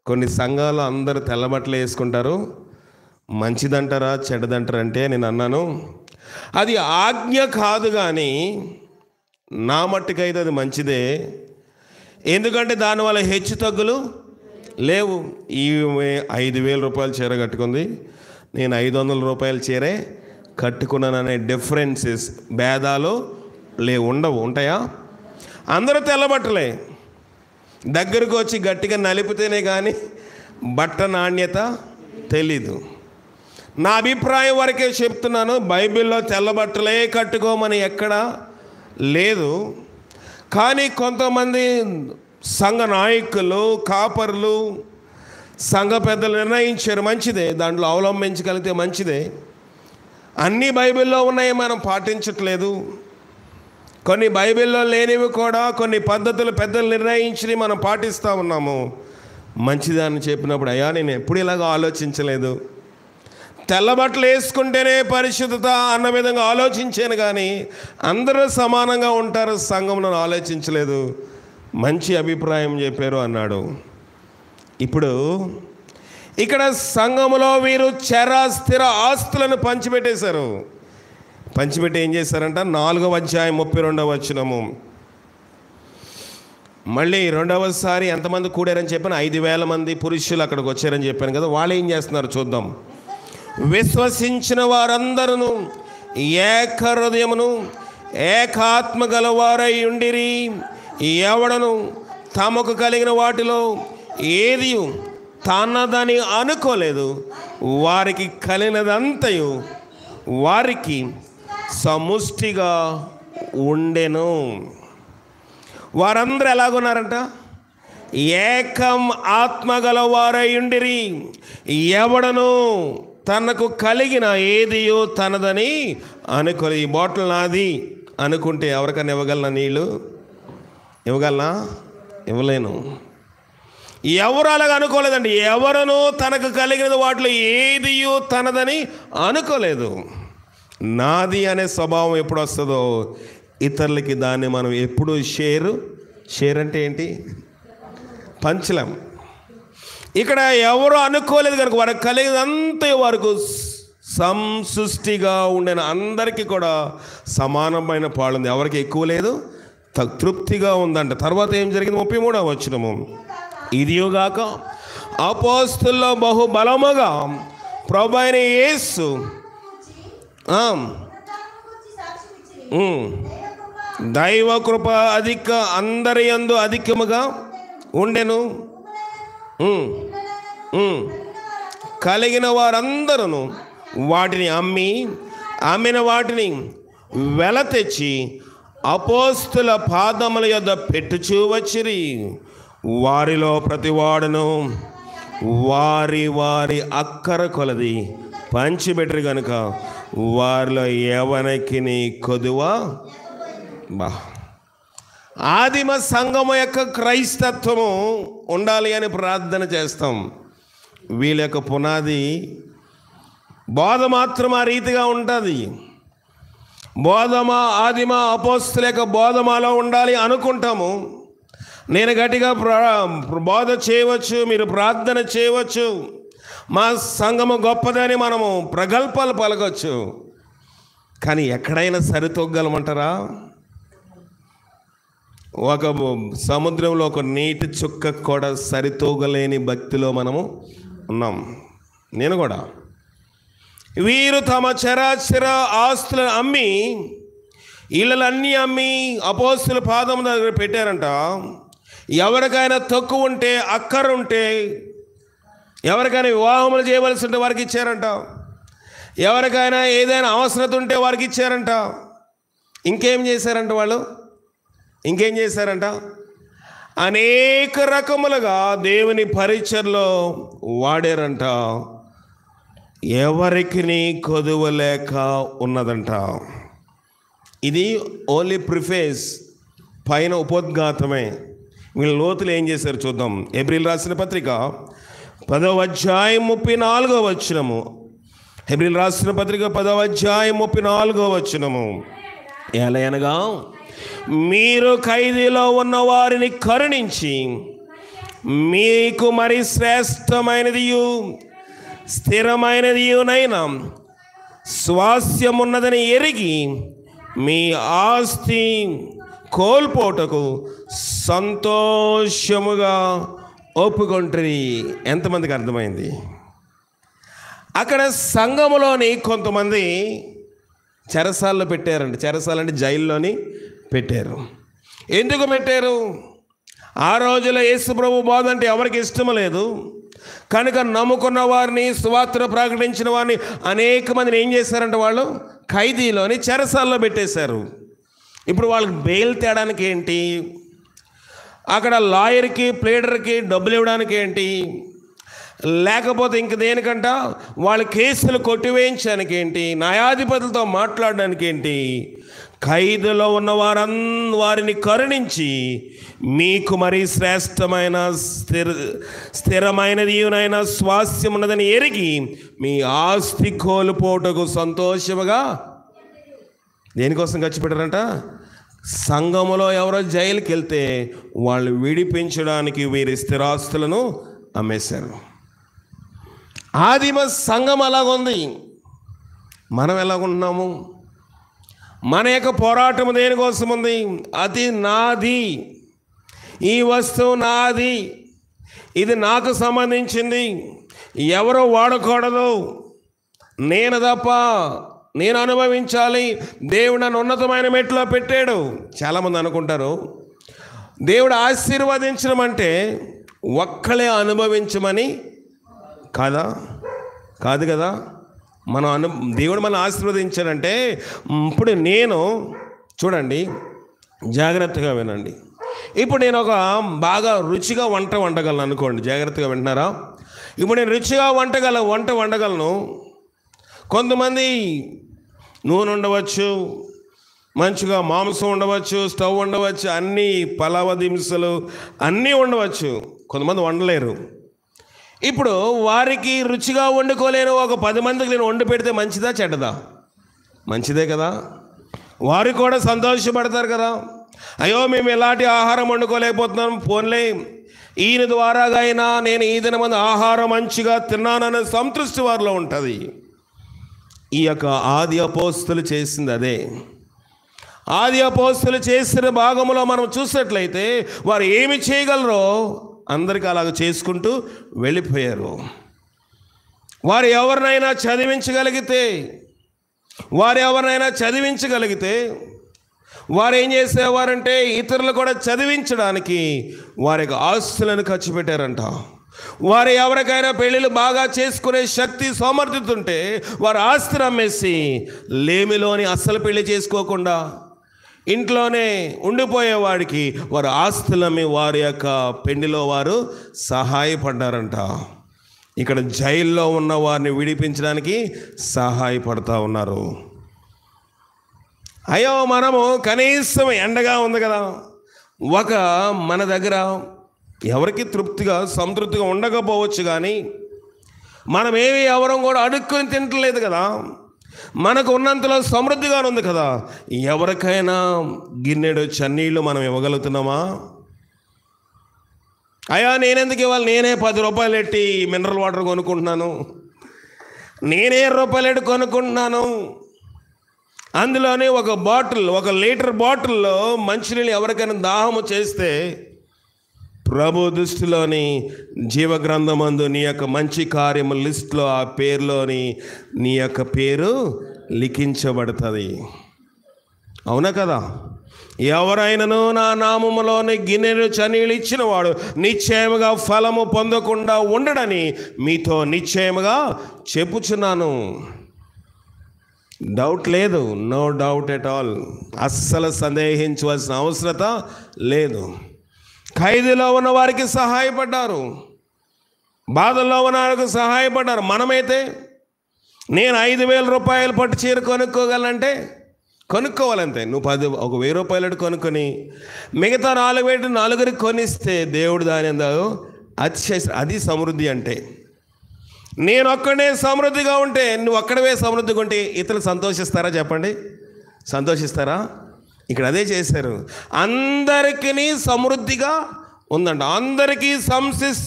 కొన్ని సంఘాలు అందరూ తెల్లబట్టలు వేసుకుంటారు, మంచిదంటారా చెడ్డదంటారా అంటే నేను అన్నాను, అది ఆజ్ఞ కాదు కానీ నా మట్టుకైతే అది మంచిదే. ఎందుకంటే దానివల్ల హెచ్చు తగ్గులు లేవు. ఈ 5,000 రూపాయలు చీర కట్టుకుంది, నేను 500 రూపాయల చీరే కట్టుకున్నాననే డిఫరెన్సెస్, భేదాలు ఉండవు. ఉంటాయా? అందరూ తెల్లబట్టలే. దగ్గరకు వచ్చి గట్టిగా నలిపితేనే కానీ బట్ట నాణ్యత తెలీదు. నా అభిప్రాయం వరకే చెప్తున్నాను. బైబిల్లో తెల్లబట్టలే కట్టుకోమని ఎక్కడా లేదు. కానీ కొంతమంది సంఘ నాయకులు, కాపర్లు, సంఘ పెద్దలు నిర్ణయించారు, మంచిదే, దాంట్లో అవలంబించగలిగితే మంచిదే. అన్నీ బైబిల్లో ఉన్నాయి, మనం పాటించట్లేదు. కొన్ని బైబిల్లో లేనివి కూడా కొన్ని పద్ధతులు పెద్దలు నిర్ణయించి మనం పాటిస్తూ ఉన్నాము. మంచిదని చెప్పినప్పుడు అయ్యా నేను ఎప్పుడు ఇలాగ ఆలోచించలేదు, తెల్లబట్టలు వేసుకుంటేనే పరిశుద్ధత అన్న విధంగా ఆలోచించాను, కానీ అందరూ సమానంగా ఉంటారు సంఘంలో ఆలోచించలేదు. మంచి అభిప్రాయం చెప్పారు అన్నాడు. ఇప్పుడు ఇక్కడ సంఘములో వీరు స్థిర ఆస్తులను పంచిపెట్టేశారు. పంచిపెట్టి ఏం చేశారంట? 4వ అధ్యాయం 32వ వచనము. మళ్ళీ రెండవసారి ఎంతమంది కూడారని చెప్పాను? 5,000 మంది పురుషులు అక్కడికి వచ్చారని చెప్పాను కదా. వాళ్ళు ఏం చేస్తున్నారు చూద్దాం. విశ్వసించిన వారందరూ ఏక హృదయమును ఏకాత్మ గలవారై ఉండిరి. ఎవడను తమకు కలిగిన వాటిలో ఏది తనదని అనుకోలేదు. వారికి కలిగినదంతయు వారికి సముష్టిగా ఉండెను. వారందరూ ఎలాగున్నారంట? ఏకం ఆత్మగలవారై ఉండిరి. ఎవడను తనకు కలిగిన ఏదియో తనదని అనుకోలేదు. ఈ బాటిల్ నాది అనుకుంటే ఎవరికైనా ఇవ్వగలనా? నీళ్ళు ఇవ్వగలనా? ఇవ్వలేను. ఎవరు అలాగ అనుకోలేదండి. ఎవరను తనకు కలిగిన వాటిలో ఏదియో తనదని అనుకోలేదు. నాది అనే స్వభావం ఎప్పుడు వస్తుందో ఇతరులకి దాన్ని మనం ఎప్పుడు షేర్ అంటే ఏంటి? పంచలేం. ఇక్కడ ఎవరు అనుకోలేదు కనుక వారికి కలిగినంత వారికి సంసృష్టిగా ఉండిన అందరికీ కూడా సమానమైన పాలుంది. ఎవరికి ఎక్కువ లేదు, తృప్తిగా ఉందంట. తర్వాత ఏం జరిగింది? 33వ వచనము. ఇదియుగాక అపోస్తుల్లో బహు బలముగా ప్రభువైన యేసు దైవ కృప అందరి యందు అధికముగా ఉండెను. కలిగిన వారందరూ వాటిని అమ్మిన వాటిని వెల తెచ్చి అపోస్తుల పాదముల యొద్ద పెట్టుచూ వచ్చిరి. వారిలో ప్రతివాడును వారి వారి అక్కర కొలది పంచిపెట్టరు కనుక వారిలో ఎవరికి కొదువా. ఆదిమ సంఘము యొక్క క్రైస్తత్వము ఉండాలి అని ప్రార్థన చేస్తాం. వీళ్ళ యొక్క పునాది బోధ మాత్రం ఆ రీతిగా ఉంటుంది. ఆదిమ అపోస్తుల యొక్క బోధమాలో ఉండాలి అనుకుంటాము. నేను గట్టిగా బోధ చేయవచ్చు, మీరు ప్రార్థన చేయవచ్చు, మా సంఘము గొప్పదని మనము ప్రగల్భాలు పలకొచ్చు. కానీ ఎక్కడైనా సరితూగలమంటారా? ఒక సముద్రంలో ఒక నీటి చుక్క కూడా సరితూగలేని భక్తిలో మనము ఉన్నాం. నేను కూడా. వీరు తమ చరాచర ఆస్తులను అమ్మి, ఇళ్ళలన్నీ అమ్మి అపోస్తుల పాదం దగ్గర పెట్టారంట. ఎవరికైనా తక్కువ ఉంటే, అక్కర ఉంటే, ఎవరికైనా వివాహములు చేయవలసి ఉంటే వారికి ఇచ్చారంట. ఎవరికైనా ఏదైనా అవసరత ఉంటే వారికి ఇచ్చారంట. ఇంకేం చేశారంట వాళ్ళు? ఇంకేం చేశారంట? అనేక రకములుగా దేవుని పరిచర్లో వాడారంట. ఎవరికి కొదువలేక ఉన్నదంట. ఇది ఓన్లీ ప్రిఫేస్, పైన ఉపోద్ఘాతమే. వీళ్ళ లోతులు ఏం చేశారు చూద్దాం. హెబ్రీయులు రాసిన పత్రిక 10వ అధ్యాయం 34వ వచనము. హెబ్రీయులు రాసిన పత్రిక 10వ అధ్యాయం 34వ వచనము. ఎలయనగా మీరు ఖైదీలో ఉన్న వారిని కరుణించి మీకు మరి శ్రేష్టమైనదియు స్థిరమైనదియునైన స్వాస్యమున్నదని ఎరిగి మీ ఆస్తి కోల్పోటకు సంతోషముగా ఒప్పుకొంటిరి. ఎంతమందికి అర్థమైంది? అక్కడ సంఘములోని కొంతమంది చెరసాల్లో పెట్టారండి. చెరసాలంటే జైల్లోని పెట్టారు. ఎందుకు పెట్టారు? ఆ రోజుల్లో యేసు ప్రభు బోధ అంటే ఎవరికి ఇష్టం లేదు కనుక నమ్ముకున్న వారిని, సువార్త ప్రకటించిన వారిని అనేక మందిని ఏం చేశారంటే వాళ్ళు ఖైదీలోని చెరసాల్లో పెట్టేశారు. ఇప్పుడు వాళ్ళకి బెయిల్ తేడానికి ఏంటి? అక్కడ లాయర్కి, ప్లేడర్కి డబ్బులు ఇవ్వడానికి ఏంటి? లేకపోతే ఇంక దేనికంట వాళ్ళ కేసులు కొట్టివేయించడానికి ఏంటి? న్యాయాధిపతులతో మాట్లాడడానికి ఏంటి? ఖైదులో ఉన్న వారిని కరుణించి మీకు మరీ శ్రేష్టమైన స్థిరమైనదినైనా స్వాస్థ్యం ఉన్నదని ఎరిగి మీ ఆస్తి కోల్పోటకు సంతోషముగా. దేనికోసం ఖర్చు పెట్టారంట? సంఘములో ఎవరో జైలుకి వెళ్తే వాళ్ళు విడిపించడానికి వీరి స్థిరాస్తులను అమ్మేశారు. ఆదిమ సంఘం అలాగుంది. మనం ఎలాగుంటున్నాము? మన యొక్క పోరాటం దేనికోసం ఉంది? అది నాది. ఈ వస్తువు నాది, ఇది నాకు సంబంధించింది, ఎవరో వాడకూడదు, నేను తప్ప నేను అనుభవించాలి, దేవుడు నన్ను ఉన్నతమైన మెట్లో పెట్టాడు. చాలామంది అనుకుంటారు దేవుడు ఆశీర్వదించడం అంటే ఒక్కలే అనుభవించమని కాదా? కాదు కదా. దేవుడు మనం ఆశీర్వదించాడంటే ఇప్పుడు నేను చూడండి, జాగ్రత్తగా వినండి. ఇప్పుడు నేను ఒక బాగా రుచిగా వంట వండగలను అనుకోండి, జాగ్రత్తగా వింటున్నారా? ఇప్పుడు నేను రుచిగా వంట వండగలను. కొంతమంది నూనె ఉండవచ్చు, మంచిగా మాంసం ఉండవచ్చు, స్టవ్ ఉండవచ్చు, అన్నీ పలావ దినుసులు అన్నీ ఉండవచ్చు. కొంతమంది వండలేరు. ఇప్పుడు వారికి రుచిగా వండుకోలేను ఒక 10 మందికి నేను వండి పెడితే మంచిదా చెడ్డదా? మంచిదే కదా. వారు కూడా సంతోషపడతారు కదా. అయ్యో మేము ఎలాంటి ఆహారం వండుకోలేకపోతున్నాం, పోన్లే ఈయన ద్వారాగా అయినా నేను ఈ దినమంది ఆహారం మంచిగా తిన్నాననే సంతృష్టి వారిలో ఉంటుంది. ఈ యొక్క ఆది అపోస్తులు చేసింది అదే. ఆది అపోస్తులు చేసిన భాగంలో మనం చూసినట్లయితే వారు ఏమి చేయగలరో అందరికీ అలాగ చేసుకుంటూ వెళ్ళిపోయారు. వారు ఎవరినైనా చదివించగలిగితే వారు ఏం చేసేవారంటే ఇతరులు కూడా చదివించడానికి వారి యొక్క ఆస్తులను ఖర్చు పెట్టారంట. వారు ఎవరికైనా పెళ్ళిళ్ళు బాగా చేసుకునే శక్తి సామర్థ్యత ఉంటే వారు ఆస్తిని అమ్మేసి లేమిలోని అస్సలు పెళ్లి చేసుకోకుండా ఇంట్లోనే ఉండిపోయేవాడికి వారు ఆస్తులమ్మి వారి యొక్క పెళ్లిలో వారు సహాయపడ్డారంట. ఇక్కడ జైల్లో ఉన్న వారిని విడిపించడానికి సహాయపడతా ఉన్నారు. అయ్యో మనము కనీసం ఎండగా ఉంది కదా, మన దగ్గర ఎవరికి సంతృప్తిగా ఉండకపోవచ్చు, కానీ మనమేమి ఎవరం కూడా అడుక్కుని తింటలేదు కదా. మనకు ఉన్నంతలో సమృద్ధిగా ఉంది కదా. ఎవరికైనా గిన్నెడు చన్నీళ్ళు మనం ఇవ్వగలుగుతున్నామా? అయ్యా నేనెందుకు ఇవ్వాలి, నేనే 10 రూపాయలు పెట్టి మినరల్ వాటర్ కొనుక్కుంటున్నాను, నేనే రూపాయలు పెట్టి కొనుక్కుంటున్నాను, అందులోనే 1 లీటర్ బాటిల్లో మంచినీళ్ళు ఎవరికైనా దాహము చేస్తే ప్రభు దృష్టిలోని జీవగ్రంథమందు నీ యొక్క మంచి కార్యము లిస్టులో ఆ పేరులోని నీ యొక్క పేరు లిఖించబడుతుంది. అవునా కదా? ఎవరైనాను నా నామములోని గిన్నెలు చనీళ్ళు ఇచ్చిన వాడు నిశ్చయముగా ఫలము పొందకుండా ఉండడని మీతో నిశ్చయముగా చెప్పుచున్నాను. డౌట్ లేదు, నో డౌట్ ఎట్ ఆల్. అస్సలు సందేహించవలసిన అవసరత లేదు. ఖైదీలో ఉన్న వారికి సహాయపడ్డారు, బాధల్లో ఉన్న వారికి సహాయపడ్డారు. మనమైతే నేను 5,000 రూపాయలు పట్టు చీర కొనుక్కోవాలంతే. నువ్వు 1,000 రూపాయలు కొనుక్కొని మిగతా 4,000 నలుగురికి కొనిస్తే దేవుడు దాని అది సమృద్ధి అంటే. నేను ఒక్కడే సమృద్ధిగా ఉంటే, నువ్వు ఒక్కడవే సమృద్ధిగా ఉంటే ఇతరులు సంతోషిస్తారా? చెప్పండి, సంతోషిస్తారా? ఇక్కడ అదే చేశారు. అందరికీ సమృద్ధిగా ఉందంట, అందరికీ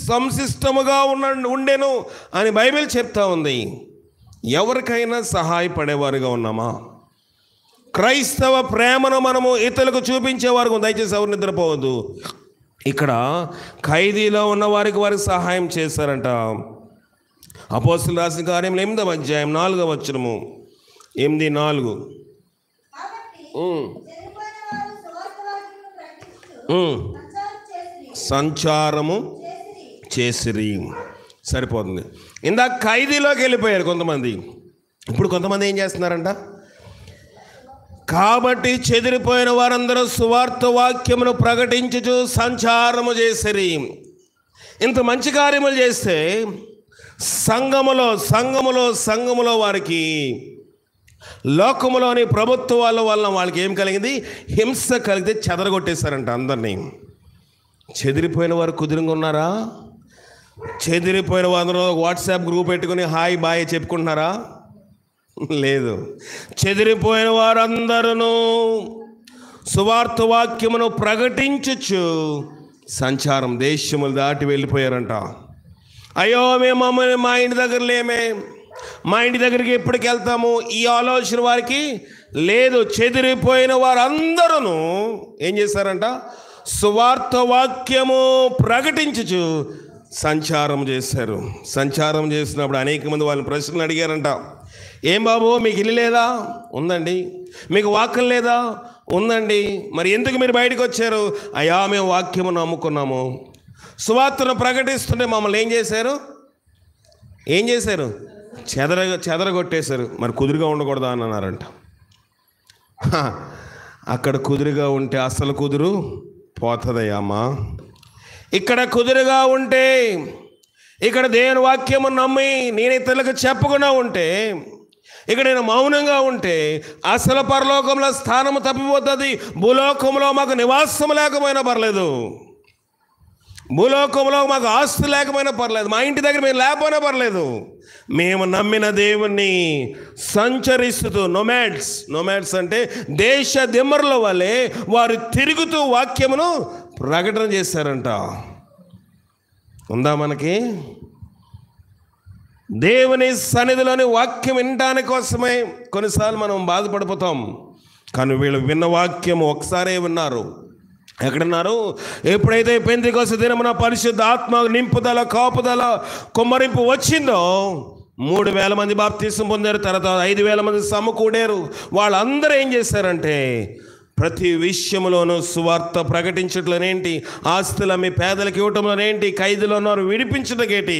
సంశిష్టముగా ఉండెను అని బైబిల్ చెప్తా ఉంది. ఎవరికైనా సహాయపడేవారుగా ఉన్నామా? క్రైస్తవ ప్రేమను మనము ఇతరులకు చూపించేవారు. దయచేసి ఎవరు నిద్రపోవద్దు. ఇక్కడ ఖైదీలో ఉన్న వారికి సహాయం చేశారంట. అపోస్తులు రాసిన కార్యములు 8వ అధ్యాయం 4వ వచనము 8:4. సంచారము చేసిరి. సరిపోతుంది. ఇందాక ఖైదీలోకి వెళ్ళిపోయారు కొంతమంది. ఇప్పుడు కొంతమంది ఏం చేస్తున్నారంట? కాబట్టి చెదిరిపోయిన వారందరూ సువార్త వాక్యమును ప్రకటించుచు సంచారము చేసిరి. ఇంత మంచి కార్యములు చేస్తే సంఘములో వారికి లోకములోని ప్రభుత్వాల వల్ల వాళ్ళకి ఏం కలిగింది? హింస కలిగితే చెదరగొట్టేశారంట అందరినీ. చెదిరిపోయిన వారు కుదురుగా ఉన్నారా? చెదిరిపోయిన వారు వాట్సాప్ గ్రూప్ పెట్టుకుని హాయ్ బాయ్ చెప్పుకుంటున్నారా? లేదు. చెదిరిపోయిన వారందరూ సువార్త వాక్యమును ప్రకటించుచు సంచారం దేశములు దాటి వెళ్ళిపోయారంట. అయ్యో మేము మా ఇంటి దగ్గర లేమే, మా ఇంటి దగ్గరికి ఎప్పటికి వెళ్తాము, ఈ ఆలోచన వారికి లేదు. చెదిరిపోయిన వారందరూ ఏం చేశారంట? సువార్త వాక్యము ప్రకటించుచు సంచారం చేశారు. సంచారం చేసినప్పుడు అనేక మంది వాళ్ళని ప్రశ్నలు అడిగారంట. ఏం బాబు, మీకు ఇల్లు లేదా? ఉందండి. మీకు వాక్యం లేదా? ఉందండి. మరి ఎందుకు మీరు బయటకు వచ్చారు? అయ్యా, మేము వాక్యము నమ్ముకున్నాము. సువార్తను ప్రకటిస్తుంటే మమ్మల్ని ఏం చేశారు? చెదరగొట్టేశారు. మరి కుదురుగా ఉండకూడదా అని అన్నారంట. అక్కడ కుదురుగా ఉంటే అసలు కుదురు పోతుందయ్యమ్మా. ఇక్కడ కుదురుగా ఉంటే, ఇక్కడ దేవుని వాక్యము నమ్మి నేను ఇతరులకు చెప్పకుండా ఉంటే, ఇక్కడ నేను మౌనంగా ఉంటే అసలు పరలోకంలో స్థానము తప్పిపోతుంది. భూలోకంలో మాకు నివాసం లేకపోయినా పర్లేదు, భూలోకంలో మాకు ఆస్తి లేకపోయినా పర్లేదు, మా ఇంటి దగ్గర మేము లేకపోయినా పర్లేదు, మేము నమ్మిన దేవుణ్ణి సంచరిస్తూ నొమాడ్స్ అంటే దేశ దిమ్మరుల వల్లే వారు తిరుగుతూ వాక్యమును ప్రకటన చేశారంట. ఉందా మనకి? దేవుని సన్నిధిలోని వాక్యం వినడానికి కోసమే కొన్నిసార్లు మనం బాధపడిపోతాం. కానీ వీళ్ళు విన్న వాక్యం ఒకసారే విన్నారు. ఎక్కడున్నారు? ఎప్పుడైతే పెంతెకొస్తు దినమున పరిశుద్ధ ఆత్మ నింపుదల, కాపుదల, కుమ్మరింపు వచ్చిందో 3,000 మంది బాప్తీసం పొందారు. తర్వాత 5,000 మంది సమకూడారు. వాళ్ళందరూ ఏం చేశారంటే ప్రతి విషయంలోనూ సువార్త ప్రకటించట్లోనేంటి, ఆస్తులమ్మి పేదలకు ఇవ్వటంలోనేంటి, ఖైదులో ఉన్నారు విడిపించటకేంటి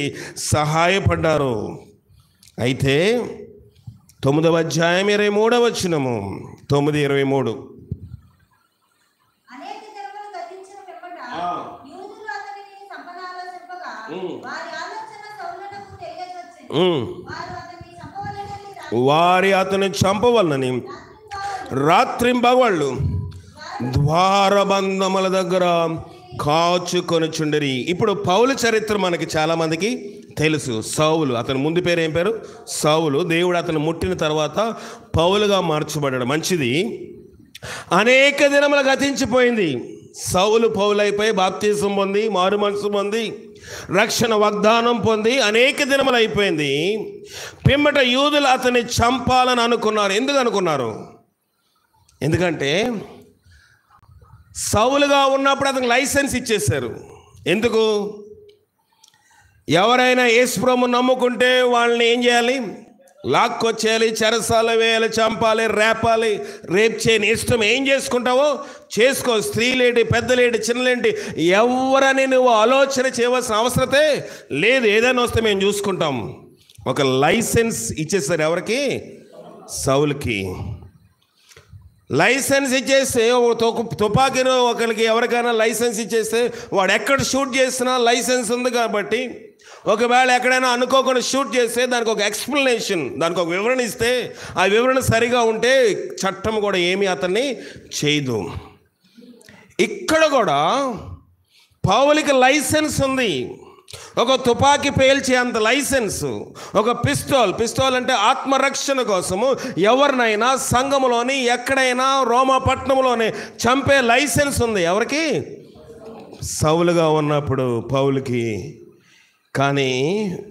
సహాయపడ్డారు. అయితే 9వ అధ్యాయం 23వ వచనము, 9:23. వారి అతని చంపవలనని రాత్రింబగళ్ళు ద్వారబంధముల దగ్గర కాచుకొనుచుండిరి. ఇప్పుడు పౌలు చరిత్ర మనకి చాలామందికి తెలుసు. సౌలు, అతని ముందు పేరు ఏం పేరు? సౌలు. దేవుడు అతను ముట్టిన తర్వాత పౌలుగా మార్చబడ్డాడు. మంచిది. అనేక దినములు గతించిపోయింది. సౌలు పౌలైపోయి బాప్తీసం పొంది, మారు మనసు పొంది, రక్షణ వాగ్దానం పొంది అనేక దినములు అయిపోయింది. పిమ్మట యూదులు అతన్ని చంపాలని అనుకున్నారు. ఎందుకు అనుకున్నారు? ఎందుకంటే సౌలుగా ఉన్నప్పుడు అతనికి లైసెన్స్ ఇచ్చేశారు. ఎందుకు? ఎవరైనా యేసుప్రభువును నమ్ముకుంటే వాళ్ళని ఏం చేయాలి? లాక్కొచ్చేయాలి, చెరసాల వేయాలి, చంపాలి, రేపాలి, రేప్ చేయని ఇష్టం ఏం చేసుకుంటావో చేసుకో. స్త్రీలేంటి, పెద్దలేంటి, చిన్నలేంటి, ఎవరని నువ్వు ఆలోచన చేయవలసిన అవసరతే లేదు. ఏదైనా వస్తే మేము చూసుకుంటాం. ఒక లైసెన్స్ ఇచ్చేస్తారు. ఎవరికి? సౌలుకి. లైసెన్స్ ఇచ్చేస్తే తుపాకీలో ఒకరికి ఎవరికైనా లైసెన్స్ ఇచ్చేస్తే వాడు ఎక్కడ షూట్ చేసినా లైసెన్స్ ఉంది కాబట్టి, ఒకవేళ ఎక్కడైనా అనుకోకుండా షూట్ చేస్తే దానికి ఒక ఎక్స్ప్లెనేషన్, దానికి ఒక వివరణ ఇస్తే ఆ వివరణ సరిగా ఉంటే చట్టం కూడా ఏమీ అతన్ని చేయదు. ఇక్కడ కూడా పౌలుకి లైసెన్స్ ఉంది. ఒక తుపాకీ పేల్చే అంత లైసెన్స్, ఒక పిస్తోల్ అంటే ఆత్మరక్షణ కోసము ఎవరినైనా సంఘములోని ఎక్కడైనా రోమా పట్టణంలోనే చంపే లైసెన్స్ ఉంది. ఎవరికి? సౌలుగా ఉన్నప్పుడు పౌలుకి. కానీ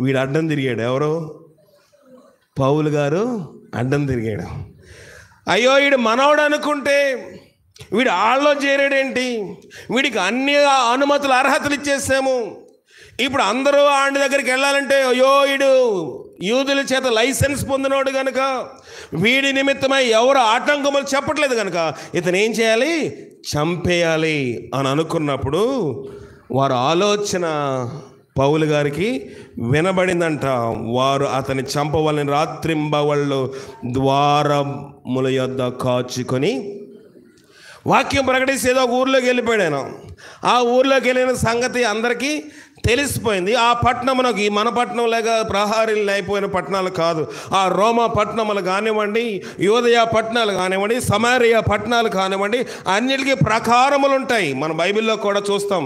వీడు అడ్డం తిరిగాడు. ఎవరు? పౌలు గారు అడ్డం తిరిగాడు. అయ్యో, వీడు మనవడు అనుకుంటే వీడు ఆళ్ళలో చేరాడేంటి? వీడికి అన్ని అనుమతులు, అర్హతలు ఇచ్చేసాము. ఇప్పుడు అందరూ ఆయన దగ్గరికి వెళ్ళాలంటే అయ్యో, వీడు యూదుల చేత లైసెన్స్ పొందినోడు కనుక వీడి నిమిత్తమై ఎవరు ఆటంకములు చెప్పట్లేదు కనుక ఇతను ఏం చేయాలి? చంపేయాలి అని అనుకున్నప్పుడు వారు ఆలోచన పౌలు గారికి వినబడిందంట. వారు అతని చంపవాలని రాత్రింబవళ్ళు ద్వారముల యొద్ద కాచుకొని వాక్యం ప్రకటిస్తే ఏదో ఒక ఊర్లోకి వెళ్ళిపోయాను. ఆ ఊర్లోకి వెళ్ళిన సంగతి అందరికీ తెలిసిపోయింది. ఆ పట్టణమునకు, ఈ మన పట్టణం లేక ప్రహారీలు అయిపోయిన పట్టణాలు కాదు, ఆ రోమా పట్టణములు కానివ్వండి, యోదయ పట్టణాలు కానివ్వండి, సమారియా పట్టణాలు కానివ్వండి, అన్నిటికీ ప్రకారములు ఉంటాయి. మన బైబిల్లో కూడా చూస్తాం,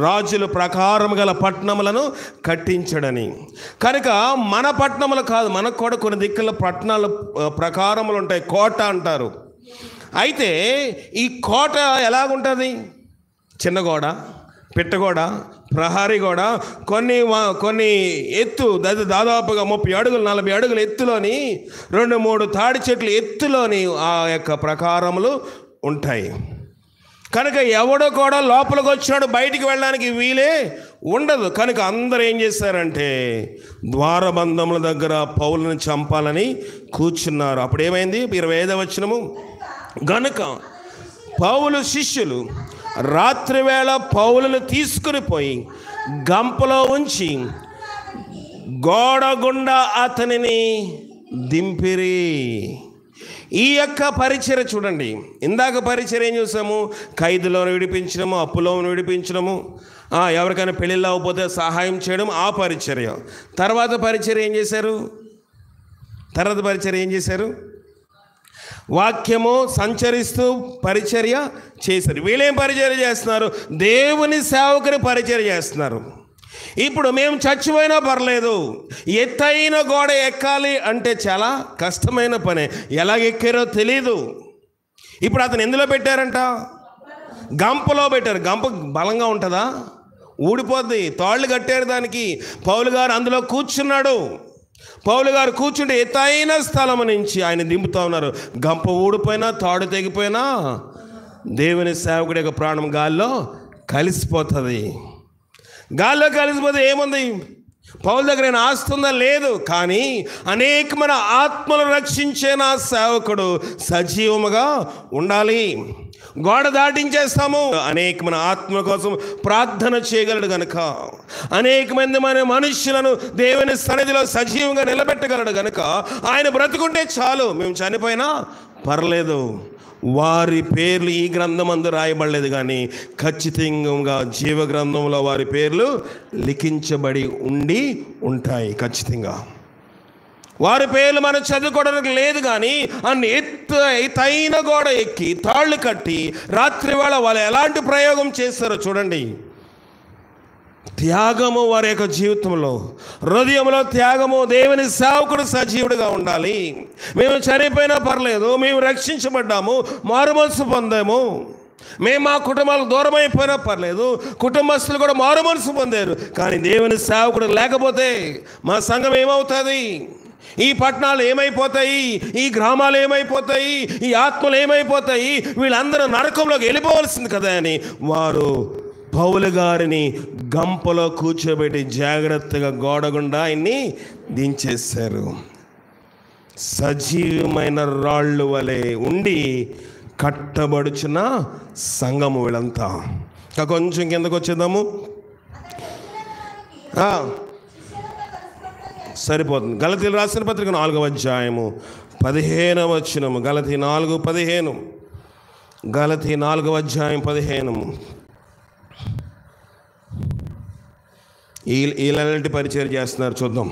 రాజులు ప్రకారం గల పట్టణములను కట్టించడని. కనుక మన పట్టణములు కాదు, మనకు కూడా కొన్ని దిక్కుల పట్టణాలు ప్రకారములు ఉంటాయి, కోట అంటారు. అయితే ఈ కోట ఎలాగుంటుంది? చిన్న గోడ, పిట్టగోడ, ప్రహారీ గోడ, కొన్ని ఎత్తు దాదాపుగా 30 అడుగులు 40 అడుగుల ఎత్తులోని 2-3 తాడి చెట్లు ఎత్తులోని ఆ యొక్క ప్రకారములు ఉంటాయి. కనుక ఎవడో కూడా లోపలికి వచ్చినాడు బయటికి వెళ్ళడానికి వీలే ఉండదు. కనుక అందరూ ఏం చేశారంటే ద్వారబంధముల దగ్గర పౌలుని చంపాలని కూర్చున్నారు. అప్పుడు ఏమైంది? 25వ వచనము, గనుక పౌలు శిష్యులు రాత్రివేళ పౌలును తీసుకుని పోయి గంపలో ఉంచి గోడ గుండా అతనిని దింపిరి. ఈ యొక్క పరిచర్య చూడండి. ఇందాక పరిచర్య ఏం చూసాము? ఖైదులను విడిపించడము, అప్పులను విడిపించడము, ఎవరికైనా పెళ్ళిళ్ళు అవ్వకపోతే సహాయం చేయడం, ఆ పరిచర్య. తర్వాత పరిచర్య ఏం చేశారు? వాక్యము సంచరిస్తూ పరిచర్య చేశారు. వీళ్ళేం పరిచర్య చేస్తున్నారు? దేవుని సేవకుని పరిచర్య చేస్తున్నారు. ఇప్పుడు మేము చచ్చిపోయినా పర్లేదు, ఎత్తైన గోడ ఎక్కాలి అంటే చాలా కష్టమైన పని. ఎలా ఎక్కారో తెలీదు. ఇప్పుడు అతను ఎందులో పెట్టారంట? గంపలో పెట్టారు. గంప బలంగా ఉంటుందా? ఊడిపోద్ది. తాళ్ళు కట్టారు దానికి. పౌలు గారు అందులో కూర్చున్నాడు. పౌలు గారు కూర్చుంటే ఎత్తైన స్థలం నుంచి ఆయన దింపుతా ఉన్నారు. గంప ఊడిపోయినా, తాడు తెగిపోయినా దేవుని సేవకుడి యొక్క ప్రాణం గాల్లో కలిసిపోతుంది. గాల్లో కలిసిపోతే ఏముంది? పౌలు దగ్గర ఏమైనా ఆస్తుందా? లేదు. కానీ అనేకమైన ఆత్మలు రక్షించే నా సేవకుడు సజీవముగా ఉండాలి. గోడ దాటించేస్తాము, అనేకమైన ఆత్మల కోసం ప్రార్థన చేయగలడు గనుక, అనేకమంది మనుష్యులను దేవుని సన్నిధిలో సజీవంగా నిలబెట్టగలడు గనుక ఆయన బ్రతుకుంటే చాలు, మేము చనిపోయినా పర్లేదు. వారి పేర్లు ఈ గ్రంథమందు రాయబడలేదు, కానీ ఖచ్చితంగా జీవ గ్రంథంలో వారి పేర్లు లిఖించబడి ఉంటాయి. ఖచ్చితంగా వారి పేర్లు మనం చదువుకోవడానికి లేదు. కానీ అన్ని ఎత్తైన గోడ ఎక్కి తాళ్ళు కట్టి రాత్రి వాళ్ళు ఎలాంటి ప్రయోగం చేస్తారో చూడండి. త్యాగము వారి యొక్క జీవితంలో, హృదయంలో త్యాగము. దేవుని సేవకుడు సజీవుడిగా ఉండాలి. మేము చనిపోయినా పర్లేదు, మేము రక్షించబడ్డాము, మారుమనసు పొందాము, మేము మా కుటుంబాలకు దూరం అయిపోయినా పర్లేదు, కుటుంబస్తులు కూడా మారుమనసు పొందారు. కానీ దేవుని సేవకుడు లేకపోతే మా సంఘం ఏమవుతుంది? ఈ పట్టణాలు ఏమైపోతాయి? ఈ గ్రామాలు ఏమైపోతాయి? ఈ ఆత్మలు ఏమైపోతాయి? వీళ్ళందరూ నరకంలోకి వెళ్ళిపోవలసింది కదా అని వారు పౌలు గారిని గంపలో కూర్చోబెట్టి జాగ్రత్తగా గోడగుండా ఆయన్ని దించేశారు. సజీవమైన రాళ్ళు వలె ఉండి కట్టబడుచున్న సంఘము వీళ్ళంతా. కొంచెం కిందకు వచ్చేద్దాము. సరిపోతుంది. గలతీయులు రాసిన పత్రిక 4వ అధ్యాయము 15వ వచనము. గలతీ 4:15. గలతీ 4వ అధ్యాయం 15. ఎలాంటి పరిచయం చేస్తున్నారు చూద్దాం.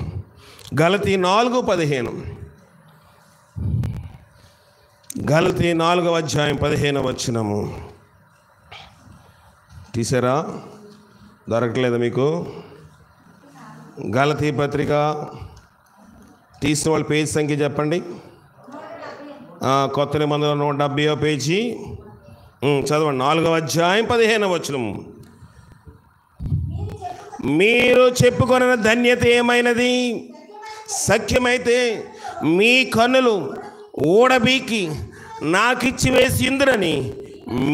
గలతీ 4:15. గలతీ 4వ అధ్యాయం 15వ వచనము. తీసారా? దొరకట్లేదా మీకు? గలతీ పత్రిక తీసిన వాళ్ళ పేజీ సంఖ్య చెప్పండి. కొత్త నిబంధనలో 170వ పేజీ చదవండి. 4వ అధ్యాయం 15వ వచనము. మీరు చెప్పుకొన్న ధన్యత ఏమైనది? సఖ్యమైతే మీ కన్నులు ఊడబీకి నాకిచ్చి వేసి ఇందురని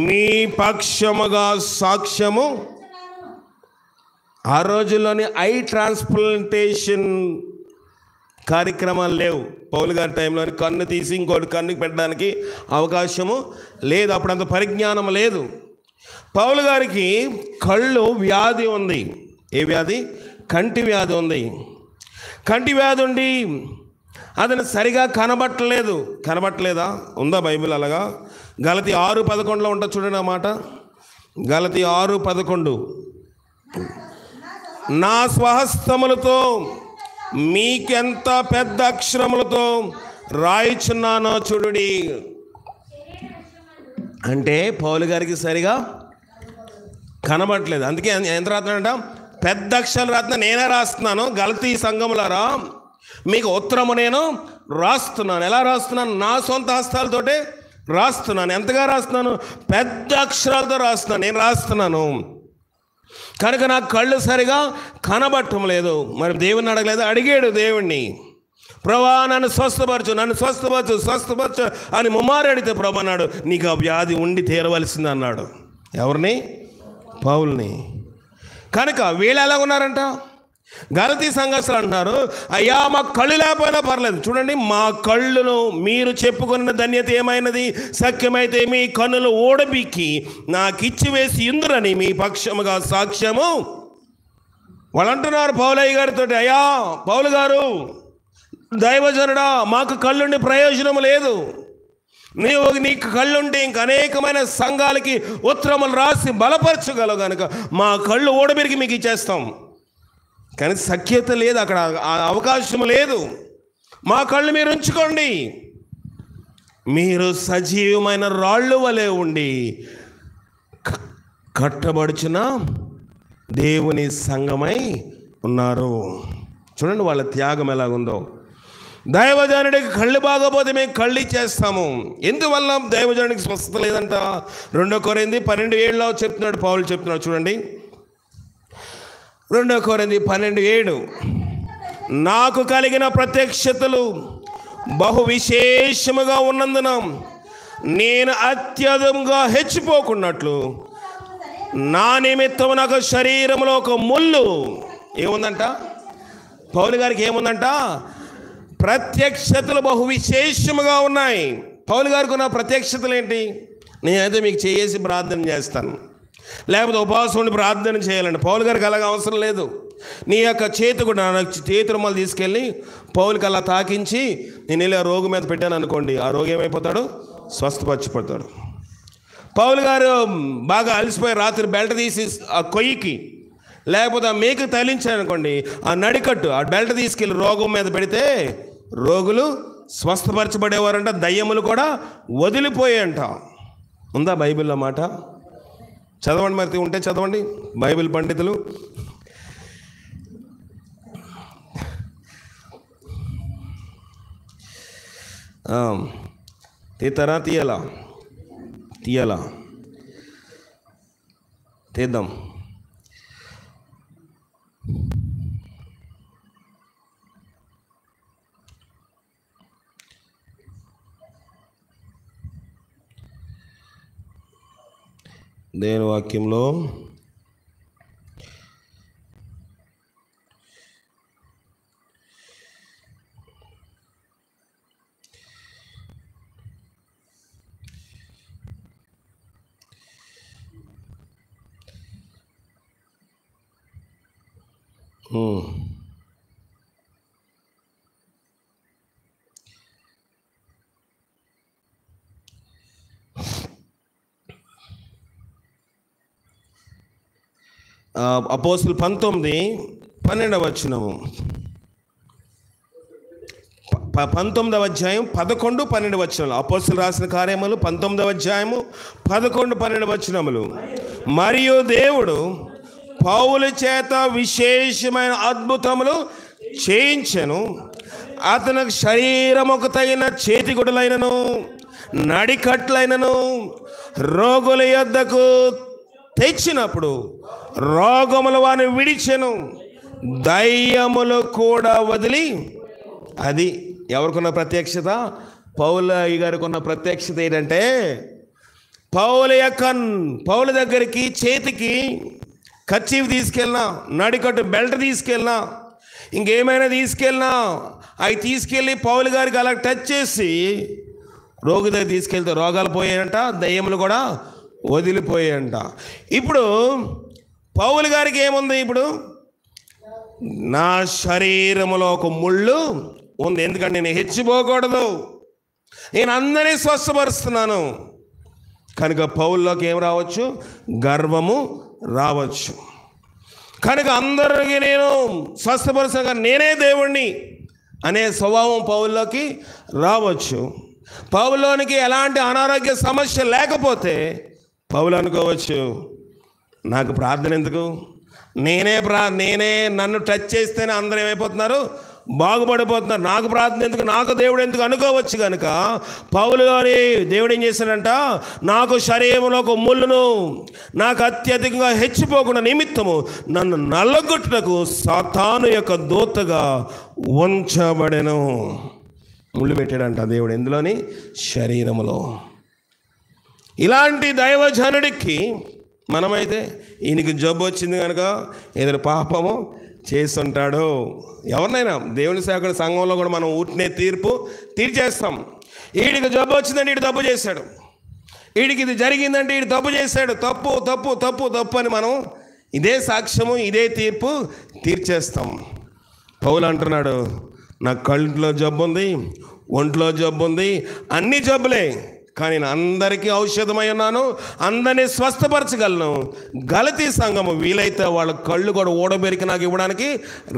మీ పక్షముగా సాక్ష్యము. ఆ రోజుల్లోని ఐ ట్రాన్స్ప్లాంటేషన్ కార్యక్రమాలు లేవు. పౌలు గారి టైంలో కన్ను తీసి ఇంకోటి కన్నుకి పెట్టడానికి అవకాశము లేదు. అప్పుడంత పరిజ్ఞానం లేదు. పౌలు గారికి కళ్ళు వ్యాధి ఉంది. ఏ వ్యాధి? కంటి వ్యాధి ఉంది. కంటి వ్యాధి ఉండి అతను సరిగా కనబట్టలేదా? ఉందా బైబిల్ అలాగా? గలతీ 6:11 ఉంటుంది చూడండి ఆ మాట. గలతీ 6:11. నా స్వహస్తములతో మీకెంత పెద్ద అక్షరములతో రాయిచున్నానో చూడుడి. అంటే పౌలు గారికి సరిగా కనబడట్లేదు. అందుకే ఎంత రాస్తున్నాడంట? పెద్ద అక్షరాలు రాస్తున్నా. నేనే రాస్తున్నాను. గలతీ సంఘములారా, మీకు ఉత్తరము నేను రాస్తున్నాను. ఎలా రాస్తున్నాను? నా సొంత హస్తాలతోటే రాస్తున్నాను. ఎంతగా రాస్తున్నాను? పెద్ద అక్షరాలతో రాస్తున్నాను. నేను రాస్తున్నాను కనుక నాకు కళ్ళు సరిగా కనబట్టం లేదు. మరి దేవుని అడగలేదు, అడిగాడు దేవుణ్ణి. ప్రభా నన్ను స్వస్థపరచు అని ముమ్మారు అడిగితే ప్రభు అన్నాడు, నీకు ఆ వ్యాధి ఉండి తీరవలసింది అన్నాడు. ఎవరిని? పౌల్ని. కనుక వీళ్ళు ఎలా ఉన్నారంట? గలతీ సంఘస్థులు అంటున్నారు, అయ్యా మా కళ్ళు లేకపోయినా పర్లేదు, చూడండి మా కళ్ళును మీరు చెప్పుకున్న ధన్యత ఏమైనది, సఖ్యమైతే మీ కన్నులు ఓడబిక్కి నాకు ఇచ్చి వేసి ఇందురని మీ పక్షముగా సాక్ష్యము. వాళ్ళు అంటున్నారు పౌలయ్య గారితో, అయ్యా పౌలు గారు, దైవజనుడా, మాకు కళ్ళుండి ప్రయోజనం లేదు, నీకు కళ్ళుంటే ఇంక అనేకమైన సంఘాలకి ఉత్తరములు రాసి బలపరచగలవు కనుక మా కళ్ళు ఓడబెరిగి మీకు ఇచ్చేస్తాం, కానీ సఖ్యత లేదు, అక్కడ అవకాశం లేదు, మా కళ్ళు మీరు ఉంచుకోండి, మీరు సజీవమైన రాళ్ళు వలె ఉండి కట్టబడుచున్న దేవుని సంఘమై ఉన్నారు. చూడండి వాళ్ళ త్యాగం ఎలాగుందో. దైవజనుడికి కళ్ళు బాగోపోతే మేము కళ్ళు ఇచ్చేస్తాము. ఎందువల్ల దైవజనుడికి స్వస్థత లేదంట? 2 కొరింథీ 12:7 చెప్తున్నాడు, పౌలు చెప్తున్నాడు. చూడండి 2 కొరింథీ 12:7, నాకు కలిగిన ప్రత్యక్షతలు బహు విశేషముగా ఉన్నందున నేను అత్యధికంగా హెచ్చిపోకున్నట్లు నా నిమిత్తం నాకు శరీరంలో ఒక ముళ్ళు ఏముందంట? పౌలు గారికి ఏముందంట? ప్రత్యక్షతలు బహు విశేషముగా ఉన్నాయి. పౌలు గారికి ఉన్న ప్రత్యక్షతలు ఏంటి? నేనైతే మీకు చేసి ప్రార్థన చేస్తాను, లేకపోతే ఉపవాసం ఉండి ప్రార్థన చేయాలండి. పౌలు గారికి అలాగ అవసరం లేదు. నీ యొక్క చేతి కూడా చేతి రుమాలు తీసుకెళ్ళి పౌలుకి అలా తాకించి నేను వెళ్ళి ఆ రోగి మీద పెట్టాను అనుకోండి, ఆ రోగి ఏమైపోతాడు? స్వస్థపరచబడతాడు. పౌలు గారు బాగా అలసిపోయి రాత్రి బెల్ట్ తీసి ఆ కొయ్యికి లేకపోతే ఆ మేకు తగిలించారనుకోండి, ఆ నడికట్టు ఆ బెల్ట్ తీసుకెళ్ళి రోగం మీద పెడితే రోగులు స్వస్థపరచబడేవారంట, దయ్యములు కూడా వదిలిపోయాయంట. ఉందా బైబిల్లో మాట? చదవండి, మరి ఉంటే చదవండి బైబిల్ పండితులు. తీస్తారా? తీయాలా? తీద్దాం. దేవుని వాక్యంలో అపోస్తులు 19:12 వచనము, 19వ అధ్యాయం 11-12 వచనాలు. అపోస్తులు రాసిన కార్యములు 19వ అధ్యాయము 11-12 వచనములు. మరియు దేవుడు పౌలు చేత విశేషమైన అద్భుతములు చేయించెను, అతనికి శరీరముకు తగిన చేతిగుడ్డలైనను నడికట్లైనను రోగుల యొద్దకు తెచ్చినప్పుడు రోగములు వారిని విడిచెను, దయ్యములు కూడా వదిలి. అది ఎవరికున్న ప్రత్యక్షత? పౌలు గారికి ఉన్న ప్రత్యక్షత ఏంటంటే, పౌలు దగ్గరికి చేతికి కర్చీఫ్ తీసుకెళ్ళినా, నడికట్టు బెల్ట్ తీసుకెళ్ళినా, ఇంకేమైనా తీసుకెళ్ళినా, అవి తీసుకెళ్ళి పౌలు గారికి అలా టచ్ చేసి రోగి దగ్గర తీసుకెళ్తే రోగాలు పోయాయంట, దయ్యములు కూడా వదిలిపోయాయంట. ఇప్పుడు పౌలు గారికి ఏముంది? ఇప్పుడు నా శరీరములో ఒక ముళ్ళు ఉంది, ఎందుకంటే నేను హెచ్చిపోకూడదు, నేను అందరినీ స్వస్థపరుస్తున్నాను. కనుక పౌల్లోకి ఏం రావచ్చు? గర్వము రావచ్చు. కనుక అందరికీ నేను స్వస్థపరుస్తాను, నేనే దేవుణ్ణి అనే స్వభావం పౌల్లోకి రావచ్చు. పౌలులోనికి ఎలాంటి అనారోగ్య సమస్య లేకపోతే పౌలు అనుకోవచ్చు, నాకు ప్రార్థన ఎందుకు, నేనే నన్ను టచ్ చేస్తేనే అందరూ ఏమైపోతున్నారు? బాగుపడిపోతున్నారు, నాకు ప్రార్థన ఎందుకు, నాకు దేవుడు ఎందుకు అనుకోవచ్చు. కనుక పౌలు గారి దేవుడు ఏం చేశాడంట? నాకు శరీరంలో ఒక ముళ్ళును నాకు అత్యధికంగా హెచ్చిపోకుండా నిమిత్తము నన్ను నల్లగొట్టుటకు సాతాను యొక్క దూతగా ఉంచబడెను. ముళ్ళు పెట్టాడంట దేవుడు ఎందులోని? శరీరములో. ఇలాంటి దైవజనుడికి మనమైతే ఈయనకి జబ్బు వచ్చింది కనుక ఏదైనా పాపము చేస్తుంటాడు. ఎవరినైనా దేవుని సేవకుడి సంఘంలో కూడా మనం ఊటినే తీర్పు తీర్చేస్తాం. వీడికి జబ్బు వచ్చిందంటే వీడు తప్పు చేశాడు, వీడికి ఇది జరిగిందంటే వీడు తప్పు చేశాడు, తప్పు తప్పు తప్పు తప్పు అని మనం ఇదే సాక్ష్యము ఇదే తీర్పు తీర్చేస్తాం. పౌలు అంటున్నాడు, నాకు కళ్ళలో జబ్బు ఉంది, ఒంట్లో జబ్బు ఉంది, అన్ని జబ్బులే, కానీ నేను అందరికీ ఔషధమై ఉన్నాను, అందరినీ స్వస్థపరచగలను. గలతీ సంఘము వీలైతే వాళ్ళ కళ్ళు కూడా ఊడబెరికి నాకు ఇవ్వడానికి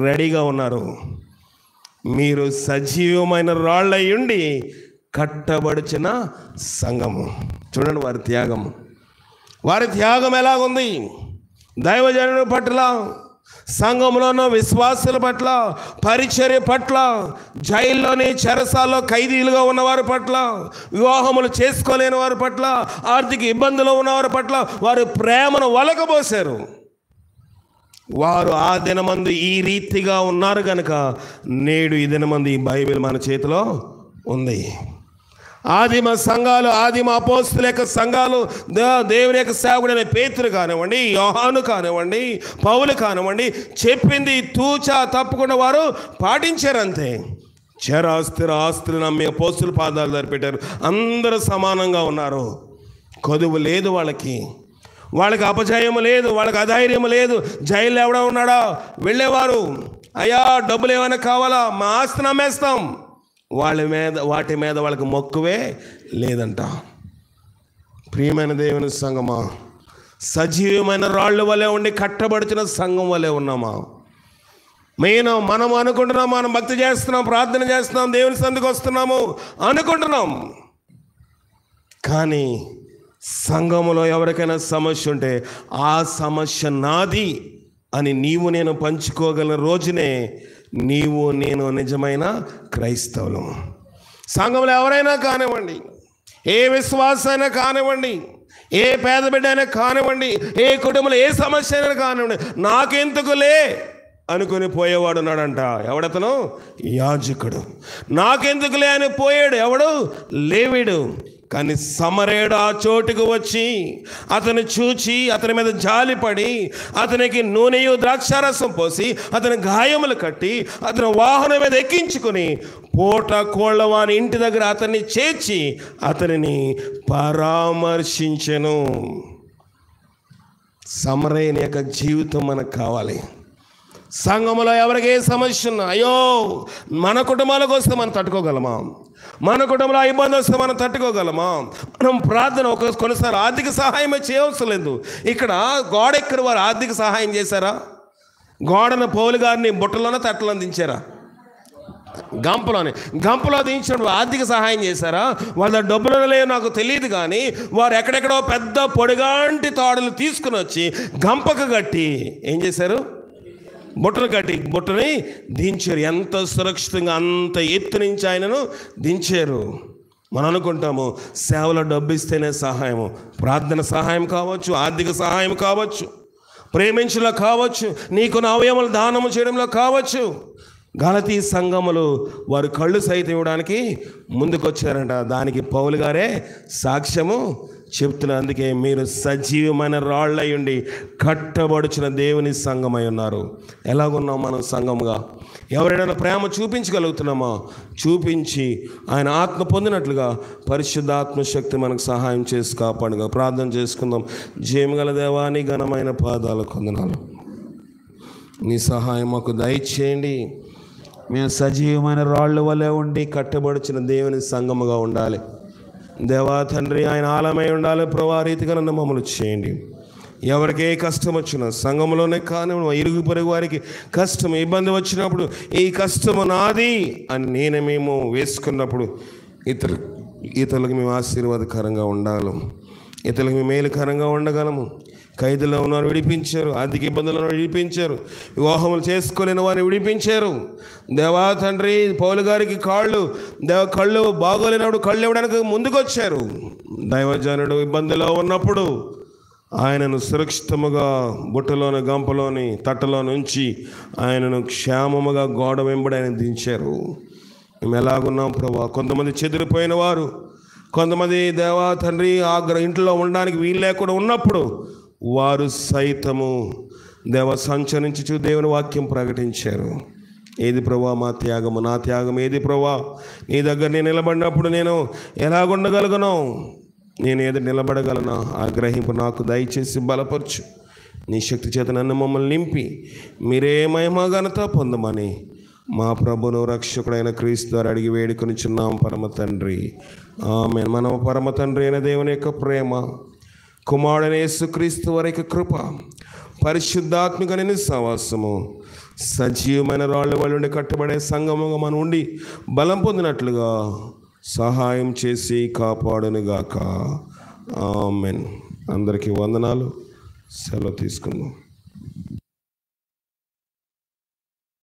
రెడీగా ఉన్నారు. మీరు సజీవమైన రాళ్ళై ఉండి కట్టబడిచిన సంఘము. చూడండి వారి త్యాగం ఎలాగుంది. దైవజనుల పట్ల, సంఘంలో ఉన్న విశ్వాసుల పట్ల, పరిచర్య పట్ల, జైల్లోని చెరసాల్లో ఖైదీలుగా ఉన్నవారి పట్ల, వివాహములు చేసుకోలేని వారి పట్ల, ఆర్థిక ఇబ్బందులు ఉన్నవారి పట్ల వారు ప్రేమను వలకబోశారు. వారు ఆ దినమందు ఈ రీతిగా ఉన్నారు కనుక నేడు ఈ దినమందు ఈ బైబిల్ మన చేతిలో ఉంది. ఆదిమ సంఘాలు, ఆదిమ అపోస్తుల యొక్క సంఘాలు, దేవుని యొక్క సేవకుడైన పేతురు కానివ్వండి, యోహాను కానివ్వండి, పౌలు కానివ్వండి, చెప్పింది తూచా తప్పకుండా వారు పాటించారంతే. ఆస్తులు నమ్మి అపోస్తుల పాదాలు ధరిపెట్టారు. అందరూ సమానంగా ఉన్నారు. కొదువు లేదు వాళ్ళకి అపజయము లేదు, వాళ్ళకి అధైర్యము లేదు. జైల్లో ఎవడ ఉన్నాడా వెళ్ళేవారు, అయ్యా డబ్బులు ఏమైనా కావాలా, మా ఆస్తిని అమ్మేస్తాం. వాటి మీద వాళ్ళకి మొక్కువే లేదంట. ప్రియమైన దేవుని సంఘమా, సజీవమైన రాళ్ళు వలె ఉండి కట్టబడుతున్న సంఘం వలె ఉన్నామా? మనం అనుకుంటున్నాం, మనం భక్తి చేస్తున్నాం, ప్రార్థన చేస్తున్నాం, దేవుని సందుకు వస్తున్నాము అనుకుంటున్నాం. కానీ సంఘములో ఎవరికైనా సమస్య ఉంటే ఆ సమస్య నాది అని నీవు నేను పంచుకోగలిగిన రోజునే నీవు నేను నిజమైన క్రైస్తవులు. సంఘంలో ఎవరైనా కానివ్వండి, ఏ విశ్వాసైనా కానివ్వండి, ఏ పేద బిడ్డ అయినా కానివ్వండి, ఏ కుటుంబంలో ఏ సమస్య అయినా కానివ్వండి, నాకెందుకులే అనుకుని పోయేవాడు ఉన్నాడంట. ఎవడతను? యాజకుడు. నాకెందుకులే అని పోయాడు. ఎవడు? లేవీడు. కానీ సమరేయుడు ఆ చోటుకు వచ్చి అతను చూచి అతని మీద జాలిపడి అతనికి నూనెయు ద్రాక్షారసం పోసి అతని గాయములు కట్టి అతని వాహనం మీద ఎక్కించుకుని పూట కోళ్ళవాని ఇంటి దగ్గర అతన్ని చేర్చి అతనిని పరామర్శించెను. సమరేయుని యొక్క జీవితం మనకు కావాలి. సంఘములో ఎవరికి ఏ సమస్య ఉన్నా, అయ్యో మన కుటుంబాలకు వస్తే మనం తట్టుకోగలమా? మన కుటుంబంలో ఇబ్బంది వస్తే మనం తట్టుకోగలమా? మనం ప్రార్థన కొన్నిసార్లు ఆర్థిక సహాయమే చేయవలసిన లేదు. ఇక్కడ గోడ ఎక్కడి వారు ఆర్థిక సహాయం చేశారా? గోడను పౌలు గారిని బుట్టలోనే తట్టలను దించారా? గంపలో దించినప్పుడు ఆర్థిక సహాయం చేశారా? వాళ్ళ డబ్బులు లేవు నాకు తెలియదు, కానీ వారు ఎక్కడెక్కడో పెద్ద పొడిగాంటి తాడులు తీసుకుని వచ్చి గంపకు కట్టి ఏం చేశారు? బుట్టని దించారు. ఎంత సురక్షితంగా అంత ఎత్తు నుంచి ఆయనను దించారు. మనం అనుకుంటాము సేవలో డబ్బు ఇస్తేనే సహాయము. ప్రార్థన సహాయం కావచ్చు, ఆర్థిక సహాయం కావచ్చు, ప్రేమించలో కావచ్చు, నీకు నా అవయవాలు దానము చేయడంలో కావచ్చు. గలతీ సంఘములు వారు కళ్ళు సైతం ఇవ్వడానికి ముందుకొచ్చారంట. దానికి పౌలు గారే సాక్ష్యము చెప్తున్నారు. అందుకే మీరు సజీవమైన రాళ్ళై ఉండి కట్టబడుచిన దేవుని సంఘమై ఉన్నారు. ఎలాగున్నాం మనం సంఘంగా? ఎవరైనా ప్రేమ చూపించగలుగుతున్నామా? చూపించి ఆయన ఆత్మ పొందినట్లుగా పరిశుద్ధాత్మ శక్తి మనకు సహాయం చేసి కాపాడుగా. ప్రార్థన చేసుకుందాం. జయముగల దేవా, నీ ఘనమైన పాదాలకు వందనాలు. నీ సహాయం మాకు దయచేయండి. మేము సజీవమైన రాళ్ళ వలె ఉండి కట్టబడుచిన దేవుని సంఘముగా ఉండాలి. దేవా తండ్రి, ఆయన ఆలమై ఉండాలి. ప్రభా రీతిగా నన్ను మమ్మల్ని చేయండి. ఎవరికి ఏ కష్టం వచ్చినా సంఘంలోనే కానివ్వండి, ఇరుగు పొరుగు వారికి కష్టం ఇబ్బంది వచ్చినప్పుడు ఈ కష్టము నాది అని మేము వేసుకున్నప్పుడు ఇతరులకు మేము ఆశీర్వాదకరంగా ఉండాలి. ఇతరులకు మేము మేలుకరంగా ఉండగలము. ఖైదులో ఉన్నవారు విడిపించారు, ఆర్థిక ఇబ్బందులను విడిపించారు, వివాహములు చేసుకోలేని వారిని విడిపించారు. దేవా తండ్రి, పౌలు గారికి కళ్ళు బాగోలేనప్పుడు కళ్ళు ఇవ్వడానికి ముందుకొచ్చారు. దైవజనుడు ఇబ్బందిలో ఉన్నప్పుడు ఆయనను సురక్షితముగా బుట్టలోని గంపలోని తట్టలో నుంచి ఆయనను క్షేమముగా గోడ వెంబడి ఆయన దించారు. మేము ఎలాగున్నాం ప్రభా? కొంతమంది చెదిరిపోయిన వారు, కొంతమంది దేవా తండ్రి ఇంట్లో ఉండడానికి వీలు లేకుండా ఉన్నప్పుడు వారు సైతము సంచరించుచు దేవుని వాక్యం ప్రకటించారు. ఏది ప్రభువా మా త్యాగము, నా త్యాగం ఏది ప్రభువా? నీ దగ్గర నేను నిలబడినప్పుడు నేను ఎలాగుండగలను, నేను ఏది నిలబడగలనా? ఆ గ్రహింపు నాకు దయచేసి బలపరచు. నీ శక్తి చేత నన్ను మమ్మల్ని నింపి మీరే మహిమ ఘనత పొందమని మా ప్రభును రక్షకుడైన క్రీస్తు ద్వారా అడిగి వేడుకొనిచున్నాం పరమ తండ్రి. ఆమేన్. మన పరమ తండ్రి అయిన దేవుని యొక్క ప్రేమ, కుమారుడైన యేసుక్రీస్తు వారి యొక్క కృప, పరిశుద్ధాత్మిక సహవాసము, సజీవమైన రాళ్ళ వాళ్ళుండి కట్టబడే సంగముగా మనం ఉండి బలం పొందినట్లుగా సహాయం చేసి కాపాడునుగాక. ఆమేన్. అందరికీ వందనాలు. సెలవు తీసుకుందాం.